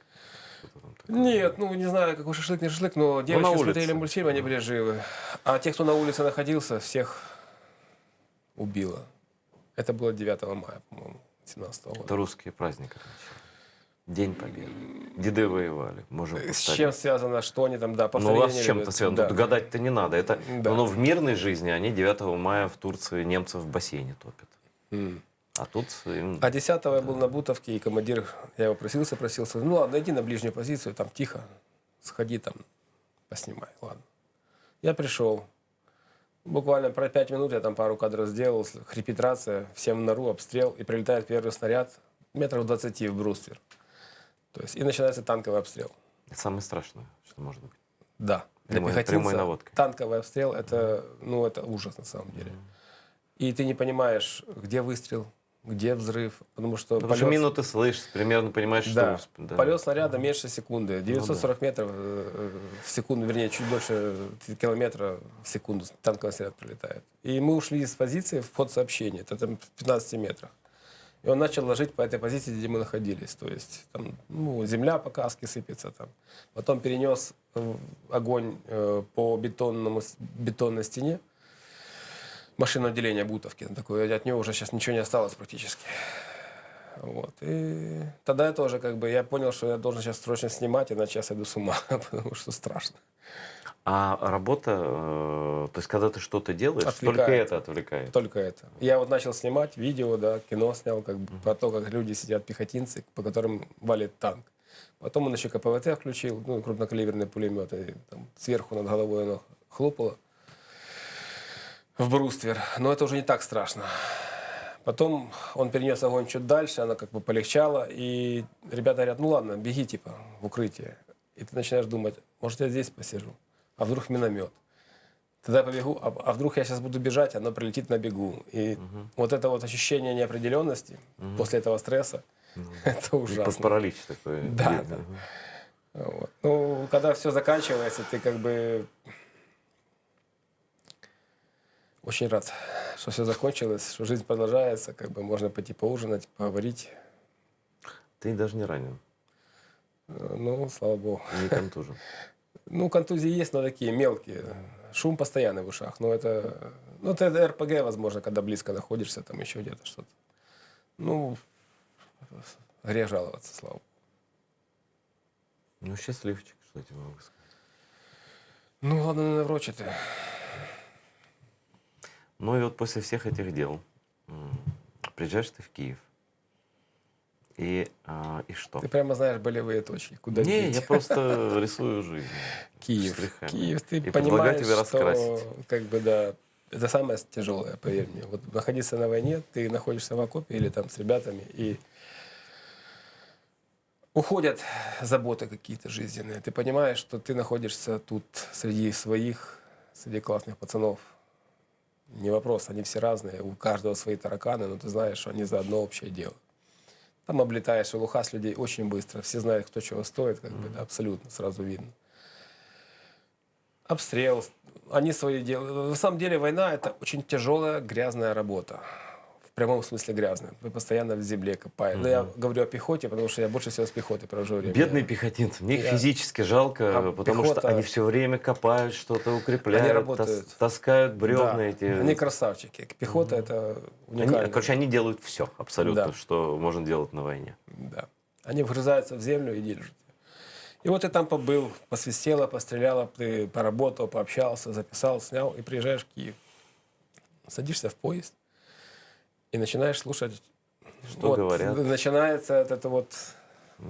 Что-то там такое. Нет, ну не знаю, какой шашлык, не шашлык, но девочки на улице. смотрели мультфильм, они были живы. А те, кто на улице находился, всех убило. Это было 9 мая, по-моему, 17 года. Это русские праздники. День Победы. Деды воевали. Можем С повторить. чем связано, что они там, да, Ну, у повторения вас с не чем-то любят. связано. Да. Тут гадать-то не надо. Это, Да. но в мирной жизни они 9 мая в Турции немцев в бассейне топят. М. А тут им... А 10-го я был на Бутовке, и командир, я его просился, ну ладно, иди на ближнюю позицию, там тихо, сходи там, поснимай, ладно. Я пришел, буквально про 5 минут я там пару кадров сделал, хрипит рация, всем в нору, обстрел, и прилетает первый снаряд метров 20 в бруствер. То есть, и начинается танковый обстрел. Это самое страшное, что может быть. Да, для Прямой пехотинца наводкой. танковый обстрел, это, ну, это ужас на самом деле. И ты не понимаешь, где выстрел, где взрыв, потому что Потому что мину ты слышишь, примерно понимаешь, да, что... Да. полет снаряда меньше секунды. 940 метров в секунду, вернее, чуть больше километра в секунду танковый снаряд прилетает. И мы ушли из позиции в ход сообщения, это там в 15 метрах. И он начал ложить по этой позиции, где мы находились. То есть там, ну, земля по каске сыпется. Там. Потом перенес огонь по бетонной стене. Машинное отделение Бутовки. Такое, от него уже сейчас ничего не осталось практически. Вот. И тогда я тоже я понял, что я должен сейчас срочно снимать, иначе я сойду с ума, потому что страшно. А работа, то есть когда ты что-то делаешь, только Отвлекает. это отвлекает. Только это. Я вот начал снимать видео, да, кино снял, про то, как люди сидят, пехотинцы, по которым валит танк. Потом он еще КПВТ включил, ну, крупнокалиберный пулемет, и там сверху над головой оно хлопало в бруствер. Но это уже не так страшно. Потом он перенес огонь чуть дальше, она как бы полегчала, и ребята говорят, ну ладно, беги типа в укрытие. И ты начинаешь думать, может я здесь посижу, а вдруг миномет. Тогда я побегу, а вдруг я сейчас буду бежать, оно прилетит на бегу. И вот это вот ощущение неопределенности после этого стресса, это ужасно. Паралич такой. Да, да. Вот. Ну, когда все заканчивается, ты как бы очень рад, что все закончилось, что жизнь продолжается, как бы можно пойти поужинать, поговорить. Ты даже не ранен, Ну, слава богу. не контужен. Ну, контузии есть, но такие мелкие. Шум постоянный в ушах. Но это РПГ, возможно, когда близко находишься, там еще где-то что-то. Ну, грех жаловаться, слава богу. Ну, счастливчик, что я тебе могу сказать. Ну, ладно, наверное, врачи ты. Ну и вот после всех этих дел приезжаешь ты в Киев. И что? Ты прямо знаешь болевые точки, куда Не, бить. я просто рисую жизнь. Киев. штрихами. Киев, ты И предлагаю понимаешь, тебе что, раскрасить. как бы, да, это самое тяжелое, поверь мне. Вот находиться на войне, ты находишься в окопе или там с ребятами, и уходят заботы какие-то жизненные. Ты понимаешь, что ты находишься тут среди своих, среди классных пацанов. Не вопрос, они все разные, у каждого свои тараканы, но ты знаешь, что они за одно общее дело. Там облетаешь шелуха с людей очень быстро, все знают, кто чего стоит, как бы, да, абсолютно сразу видно. Обстрел, они свои делают. На самом деле война — это очень тяжелая, грязная работа. В прямом смысле грязная. Вы постоянно в земле копаете. Но я говорю о пехоте, потому что я больше всего с пехотой провожу время. Бедные пехотинцы, мне их Я- физически жалко, потому что пехота- они все время копают что-то, Они укрепляют, работают. таскают бревна Да, эти. они красавчики. Пехота — это уникально. Короче, они делают все абсолютно, Да. что можно делать на войне. Да. Они вгрызаются в землю и держат. И вот ты там побыл, посвистела, постреляла, ты поработал, пообщался, записал, снял, и приезжаешь в Киев. Садишься в поезд и начинаешь слушать. Что говорят. Начинается это вот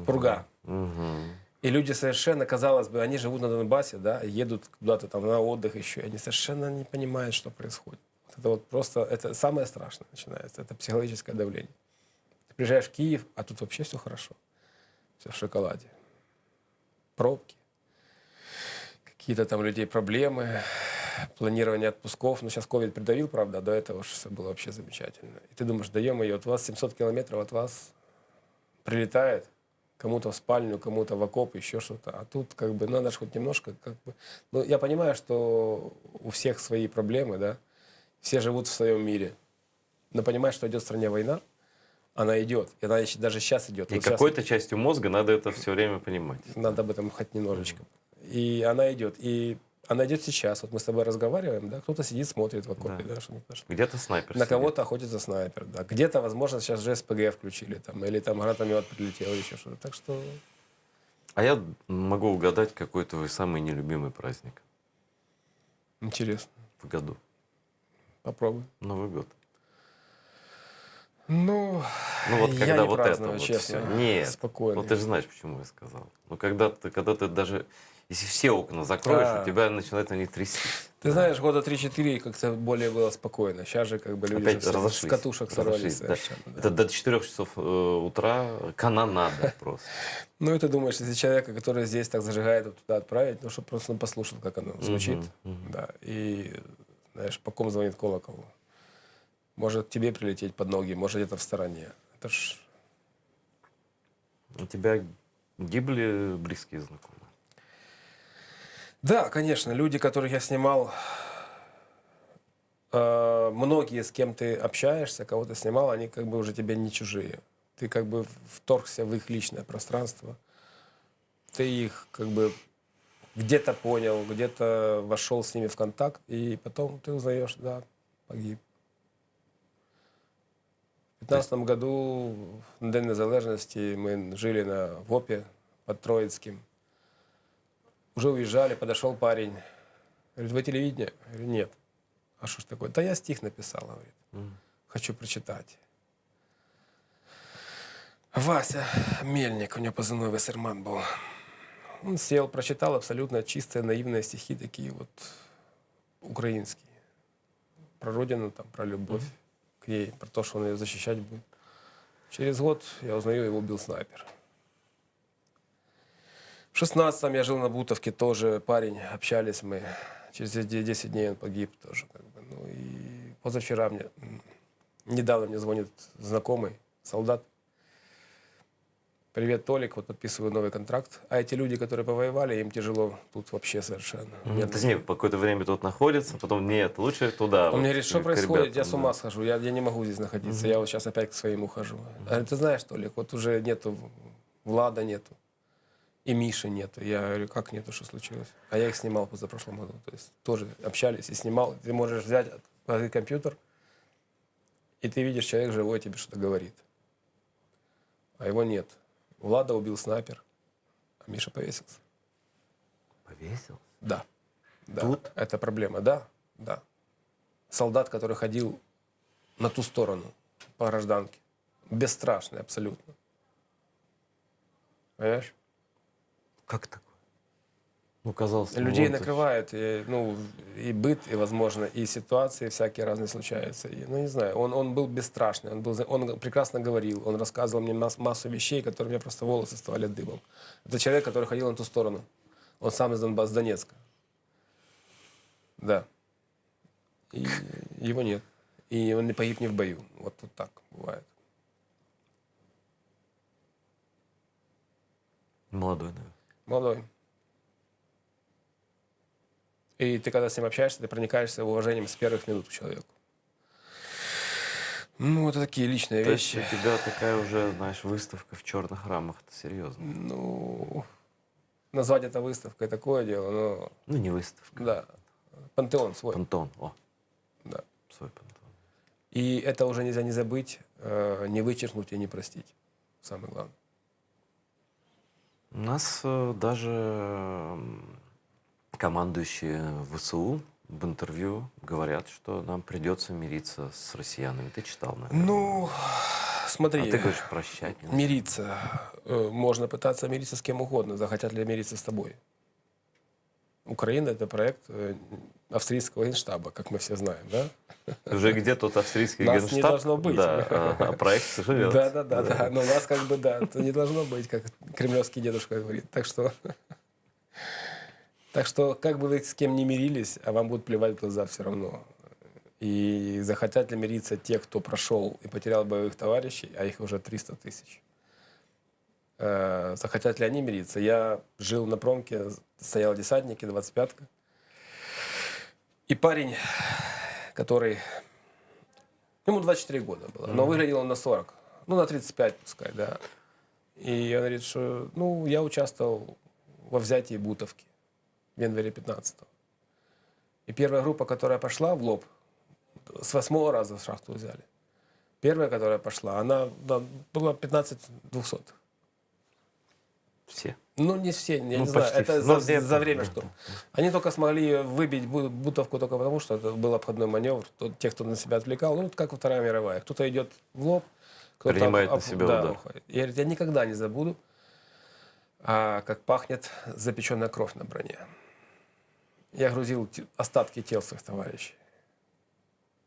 пурга. Мгм. И люди совершенно, казалось бы, они живут на Донбассе, да, едут куда-то там на отдых еще, и они совершенно не понимают, что происходит. Вот это вот просто, это самое страшное начинается, это психологическое давление. Ты приезжаешь в Киев, а тут вообще все хорошо. все в шоколаде. Пробки, какие-то там у людей проблемы, планирование отпусков. Ну, сейчас ковид придавил, правда, а до этого все было вообще замечательно. И ты думаешь, да ё-моё, от вас 700 километров от вас прилетает, кому-то в спальню, кому-то в окоп, еще что-то. А тут как бы надо же хоть немножко как бы... Ну, я понимаю, что у всех свои проблемы, да, все живут в своем мире. Но понимаешь, что идет в стране война, она идет, и она даже сейчас идет. И Вот щас какой-то частью мозга надо это все время понимать. надо об этом хоть немножечко. И она идет. И она идет сейчас. Вот мы с тобой разговариваем, да, кто-то сидит, смотрит в окопе, Да. да, что-то. Где-то снайпер На сидит. кого-то охотится снайпер, да. Где-то, возможно, сейчас же СПГ включили, там, или там гранатомет прилетел, или еще что-то. Так что А я могу угадать, какой твой самый нелюбимый праздник интересно. в году. Попробуй. Новый год. Ну, Ну вот я когда не вот это праздную, вот честно. все. Нет. Спокойно. Ну ты же знаешь, почему я сказал. Ну когда ты даже, если все окна закроешь, А. у тебя начинает они трястись. Ты знаешь, года 3-4 как-то более было спокойно. Сейчас же как бы люди Опять же все с разошлись. катушек сорвались Разошлись, да. совершенно. Да. Это до 4 часов утра канонада просто. Ну, и ты думаешь, если человека, который здесь так зажигает, вот туда отправить, ну, чтобы просто он послушал, как оно звучит. Да. И, знаешь, по ком звонит колокол. Может к тебе прилететь под ноги, может где-то в стороне. Это ж... У тебя гибли близкие знакомые? Да, конечно, люди, которых я снимал, многие, с кем ты общаешься, кого ты снимал, они как бы уже тебе не чужие. Ты как бы вторгся в их личное пространство. Ты их как бы где-то понял, где-то вошел с ними в контакт, и потом ты узнаешь, да, погиб. В 2015 году, на День Незалежности, мы жили на ВОПе под Троицким. Уже уезжали, подошел парень. Говорит, вы телевидение? Я говорю, нет. А что ж такое? Да я стих написал, говорит. Хочу прочитать. Вася Мельник, у него позывной Вассерман был. Он сел, прочитал абсолютно чистые, наивные стихи, такие вот украинские. Про родину, там, про любовь к ней, про то, что он ее защищать будет. Через год я узнаю, его убил снайпер. В 16-м я жил на Бутовке, тоже парень, общались мы. Через 10 дней он погиб тоже. Как бы. Ну и позавчера недавно мне звонит знакомый, солдат. Привет, Толик, вот подписываю новый контракт. А эти люди, которые повоевали, им тяжело тут вообще совершенно. Ты с ним какое-то время тут находится, потом нет, лучше туда. Он мне вот, говорит, что к происходит, ребятам, я с ума схожу, я не могу здесь находиться, я вот сейчас опять к своим ухожу. Говорит, ты знаешь, Толик, вот уже нету Влада, нету, и Миши нету. Я говорю, как нету, что случилось? А я их снимал позапрошлом году, то есть тоже общались и снимал. Ты можешь взять компьютер, и ты видишь, человек живой тебе что-то говорит. А его нет. Влада убил снайпер, а Миша повесился. Повесил? Да. Да. Тут? Это проблема, да, да. Солдат, который ходил на ту сторону по гражданке. Бесстрашный абсолютно. Понимаешь? Как такое? Ну, казалось, Людей вот накрывает, и быт, и, возможно, и ситуации всякие разные случаются. И, ну, не знаю, он был бесстрашный, он прекрасно говорил, он рассказывал мне массу вещей, которые у меня просто волосы вставали дыбом. Это человек, который ходил на ту сторону. Он сам из Донбасса, Донецка. Да. И его нет. И он не погиб не в бою. Вот так бывает. молодой, наверное. Молодой. И ты, когда с ним общаешься, ты проникаешься уважением с первых минут к человеку. Ну, это такие личные То есть вещи. у тебя такая уже, знаешь, выставка в черных рамах, это серьезно. Ну, назвать это выставкой такое дело, но... Ну, не выставка. Да. Пантеон свой. Пантон, Да. свой пантон. И это уже нельзя не забыть, не вычеркнуть и не простить. Самое главное. У нас даже командующие ВСУ в интервью говорят, что нам придется мириться с россиянами. Ты читал, наверное? Ну, смотри. А ты говоришь прощать. Не надо. Мириться. Можно пытаться мириться с кем угодно. Захотят ли мириться с тобой? Украина — это проект австрийского генштаба, как мы все знаем, да? Уже где тот австрийский Нас генштаб. не должно быть. Да, а проект живет. Да. Но у нас как бы, да, это не должно быть, как кремлевский дедушка говорит. Так что, как бы вы с кем не мирились, а вам будут плевать в глаза все равно. И захотят ли мириться те, кто прошел и потерял боевых товарищей, а их уже 300 тысяч. Захотят ли они мириться? Я жил на промке, стоял в десантнике, 25-ка. И парень, который... Ему 24 года было, но выглядел он на 40. Ну, на 35 пускай, да. И он говорит, что я участвовал во взятии Бутовки в январе 15-го. И первая группа, которая пошла в лоб, с 8-го раза в шахту взяли. Первая, которая пошла, она была 15 200. Все. Не все, я не знаю, почти это все. за время что. Они только смогли выбить Бутовку только потому, что это был обходной маневр. Те, кто на себя отвлекал, как Вторая мировая. Кто-то идет в лоб, кто-то Принимает на себя удар. уходит. Я говорю, я никогда не забуду, как пахнет запеченная кровь на броне. Я грузил остатки тел своих товарищей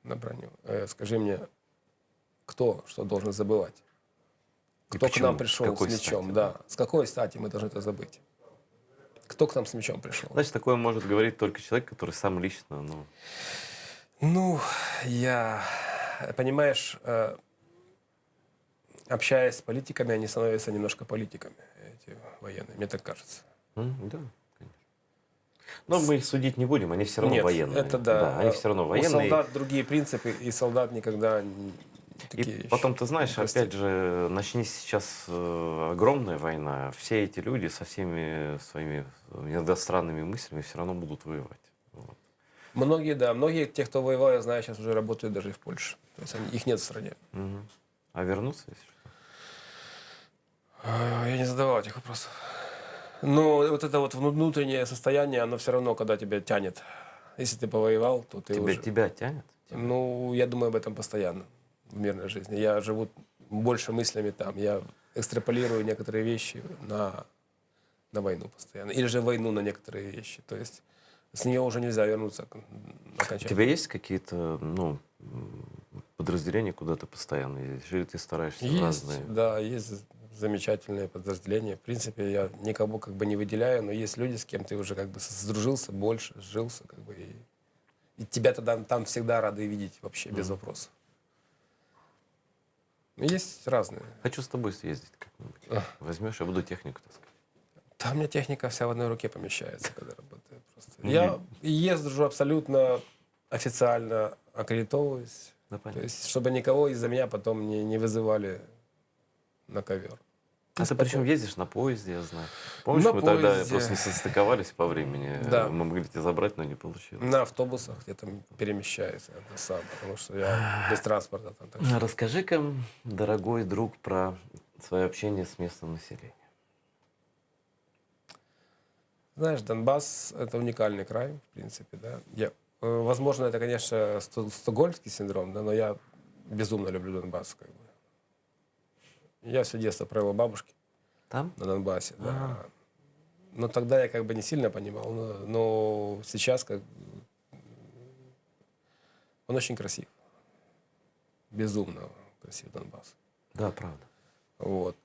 на броню. Скажи мне, кто что должен забывать? Кто к нам пришел с мечом? Стати, да. С какой стати мы должны это забыть? Кто к нам с мечом пришел? Значит, такое может говорить только человек, который сам лично, Понимаешь, общаясь с политиками, они становятся немножко политиками, эти военные, мне так кажется. Да, конечно. Но мы их судить не будем, они все равно Нет, военные. это да. Они все равно военные. У солдат другие принципы, и солдат никогда такие И вещи потом, ты знаешь, не опять же, начнись сейчас огромная война, все эти люди со всеми своими иногда странными мыслями все равно будут воевать. Вот. Многие те, кто воевал, я знаю, сейчас уже работают даже и в Польше. То есть их нет в стране. Мгм. А вернуться, если что? Я не задавал этих вопросов. Но вот это вот внутреннее состояние, оно все равно, когда тебя тянет. Если ты повоевал, то ты уже... Тебя тянет? Я думаю об этом постоянно в мирной жизни. Я живу больше мыслями там. Я экстраполирую некоторые вещи на войну постоянно. Или же войну на некоторые вещи. То есть с нее уже нельзя вернуться У окончательно. тебя есть какие-то подразделения, куда ты постоянно ездишь? Или ты стараешься в разные? Да, есть замечательные подразделения. В принципе, я никого как бы не выделяю, но есть люди, с кем ты уже как бы сдружился больше, сжился, как бы, и тебя тогда там всегда рады видеть вообще без вопросов. Есть разные. Хочу с тобой съездить как-нибудь. Возьмешь, я буду технику таскать. Там у меня техника вся в одной руке помещается, когда работаю. Просто. Я езжу абсолютно официально, аккредитовываюсь. Да, То понятно. есть, чтобы никого из-за меня потом не вызывали на ковер. А ты причем ездишь на поезде, я знаю. Помнишь, На мы тогда поезде. просто не состыковались по времени. Да. Мы могли тебя забрать, но не получилось. На автобусах где-то перемещаюсь это сам, потому что я без транспорта там. Так что- Расскажи-ка, дорогой друг, про свое общение с местным населением. Знаешь, Донбасс — это уникальный край, в принципе, да. Возможно, это, конечно, стокгольмский синдром, да, но я безумно люблю Донбасс, как бы. Я все детство провел у бабушки Там? на Донбассе, да. Но тогда я как бы не сильно понимал, но сейчас как он очень красив. Безумно красив Донбасс. Да, правда. Вот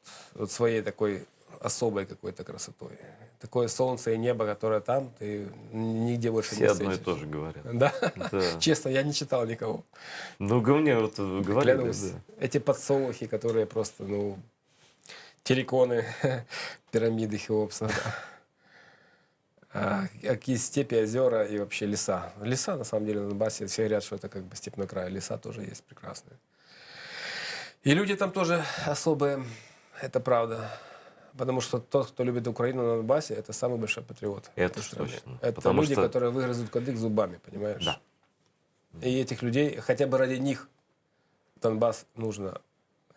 своей такой особой какой-то красотой. Такое солнце и небо, которое там, ты нигде больше Все не одно и встретишь. то же говорят. Да? Да. Честно, я не читал никого. Ну, мне вот говорили, Клянусь. да. Эти подсолнухи, которые просто, терриконы, пирамиды Хеопса. Какие степи, озера и вообще леса. Леса, на самом деле, на Донбассе, все говорят, что это как бы степной край. Леса тоже есть прекрасные. И люди там тоже особые, это правда. Потому что тот, кто любит Украину на Донбассе, это самый большой патриот. Это этой страны. точно. Это Потому люди, что- которые выгрызут кадык зубами, понимаешь? Да. И этих людей, хотя бы ради них, Донбасс нужно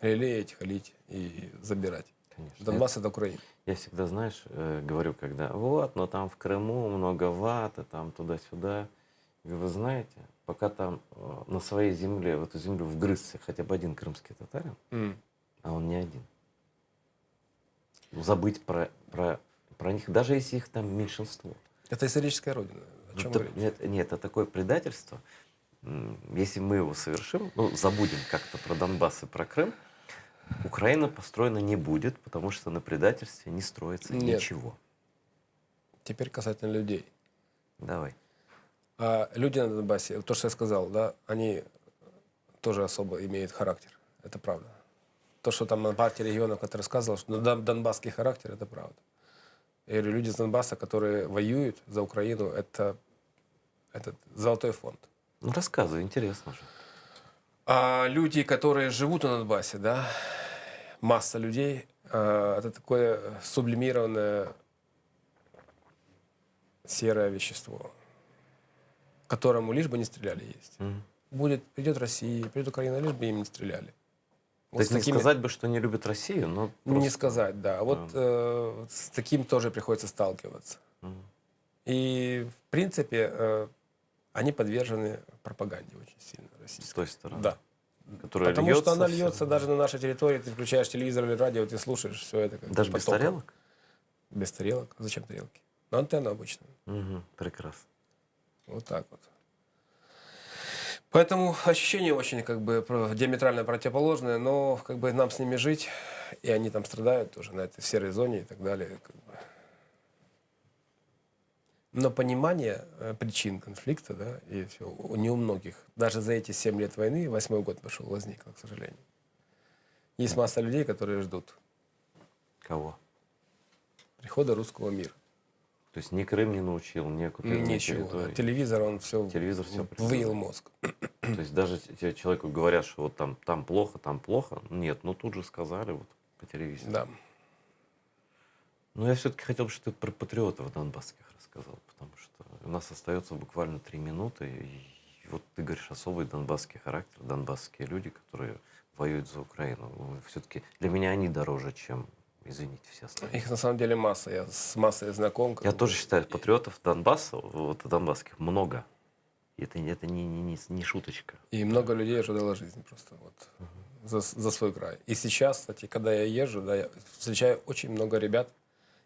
лелеять, халить и забирать. Конечно. Донбасс — это Украина. Я всегда, знаешь, говорю, когда но там в Крыму много ваты, там туда-сюда. Я говорю, вы знаете, пока там на своей земле, в эту землю вгрызся хотя бы один крымский татарин, а он не один. Забыть про них, даже если их там меньшинство. Это историческая родина. О чем Это- говорить? нет, это такое предательство. если мы его совершим, ну, забудем как-то про Донбасс и про Крым, Украина построена не будет, потому что на предательстве не строится Нет. ничего. Теперь касательно людей. Давай. А люди на Донбассе, то, что я сказал, да, они тоже особо имеют характер. Это правда. То, что там на партии регионов, который рассказывал, что донбасский характер, это правда. Я говорю, люди с Донбасса, которые воюют за Украину, это золотой фонд. Ну, рассказывай, интересно же. А люди, которые живут на Донбассе, да, масса людей, это такое сублимированное серое вещество, которому лишь бы не стреляли есть. Придет Россия, придет Украина, лишь бы им не стреляли. То есть не сказать бы, что не любят Россию, но Не просто... сказать, да. Вот с таким тоже приходится сталкиваться. И, в принципе, они подвержены пропаганде очень сильно С российской. той стороны. Да. Которая Потому что она всё. льется даже на нашей территории. Ты включаешь телевизор или радио, ты слушаешь все это. Как Даже без потоком. тарелок? Без тарелок. Зачем тарелки? На антенну обычную. Прекрасно. Вот так вот. Поэтому ощущения очень как бы диаметрально противоположные, но как бы нам с ними жить, и они там страдают тоже на этой серой зоне и так далее. Как бы. Но понимание причин конфликта, да, и все, не у многих. Даже за эти 7 лет войны, 8-й год пошел, возникло, к сожалению. Есть масса людей, которые ждут Кого? прихода русского мира. То есть ни Крым не научил, ни оккупированные Ничего. территории. Телевизор, он все Телевизор всё выел мозг. То есть даже человеку говорят, что вот там плохо. Нет, ну тут же сказали вот по телевизору. Да. Но я все-таки хотел бы, чтобы ты про патриотов донбасских рассказал, потому что у нас остается буквально 3 минуты, и вот ты говоришь особый донбасский характер, донбасские люди, которые воюют за Украину. Все-таки для меня они дороже, чем, извините, все остальные. Их на самом деле масса. Я с массой знаком. Я тоже считаю, патриотов Донбасса, вот донбасских, много. И это не шуточка. И много людей уже дало жизнь просто вот за свой край. И сейчас, кстати, когда я езжу, да, я встречаю очень много ребят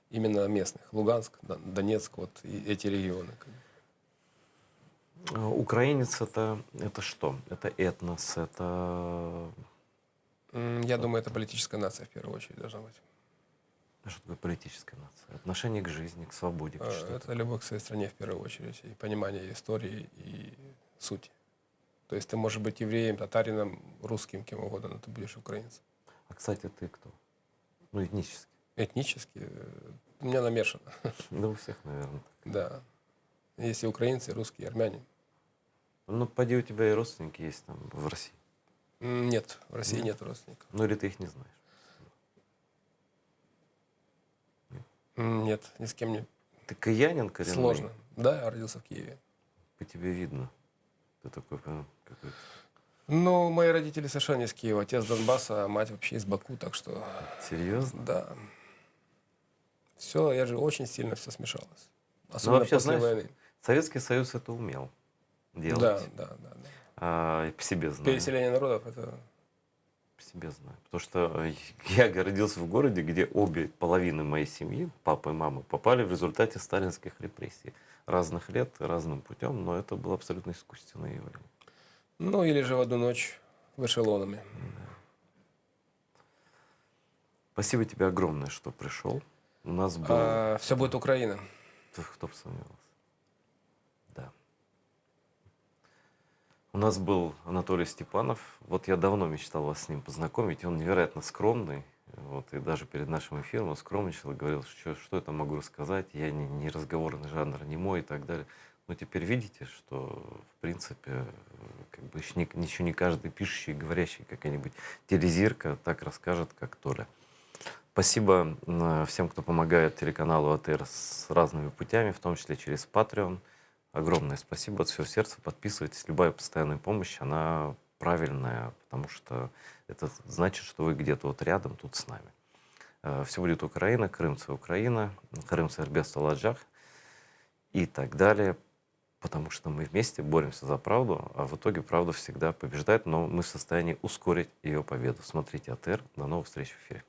именно местных. Луганск, Донецк, вот и эти регионы. Украинец это что? Это этнос, это... Я думаю, это политическая нация в первую очередь должна быть. Что такое политическая нация? Отношение к жизни, к свободе. К что Это любовь к своей стране в первую очередь. И понимание истории и сути. То есть ты можешь быть евреем, татарином, русским, кем угодно, но ты будешь украинцем. А, кстати, ты кто? Ну, этнически. Этнически у меня намешано. Да у всех, наверное. Да. Есть и украинцы, и русские, и армяне. Ну, поди, у тебя и родственники есть там в России. Нет, в России нет родственников. Ну, или ты их не знаешь. Нет, ни с кем не. Ты киянин коренной? Сложно. Да, я родился в Киеве. По тебе видно. Ты такой какой-то... Ну, мои родители совершенно не из Киева. Отец с Донбасса, а мать вообще из Баку, так что... Серьезно? Да. Все, я же очень сильно все смешалось. Ну, Особенно вообще, после знаешь, войны. Советский Союз это умел делать. Да. По себе знаю. Переселение народов это... По себе знаю. Потому что я родился в городе, где обе половины моей семьи, папа и мама, попали в результате сталинских репрессий. Разных лет, разным путем, но это было абсолютно искусственное явление. Ну, или же в одну ночь в эшелонами. Спасибо тебе огромное, что пришел. У нас был... Все будет Украина. Кто бы сомневался. Да. У нас был Анатолий Степанов. Вот я давно мечтал вас с ним познакомить. Он невероятно скромный. Вот, и даже перед нашим эфиром он скромничал и говорил, что я там могу рассказать. Я не разговорный жанр, не мой и так далее. Но теперь видите, что в принципе как бы еще не каждый пишущий и говорящий какая-нибудь телезирка так расскажет, как Толя. Спасибо всем, кто помогает телеканалу АТР с разными путями, в том числе через Patreon. Огромное спасибо от всего сердца. Подписывайтесь. Любая постоянная помощь, она правильная, потому что это значит, что вы где-то вот рядом, тут с нами. Все будет Украина, Крым — Украина, Крым — Сербия, Сталаджах и так далее. Потому что мы вместе боремся за правду, а в итоге правда всегда побеждает, но мы в состоянии ускорить ее победу. Смотрите АТР. До новых встреч в эфире.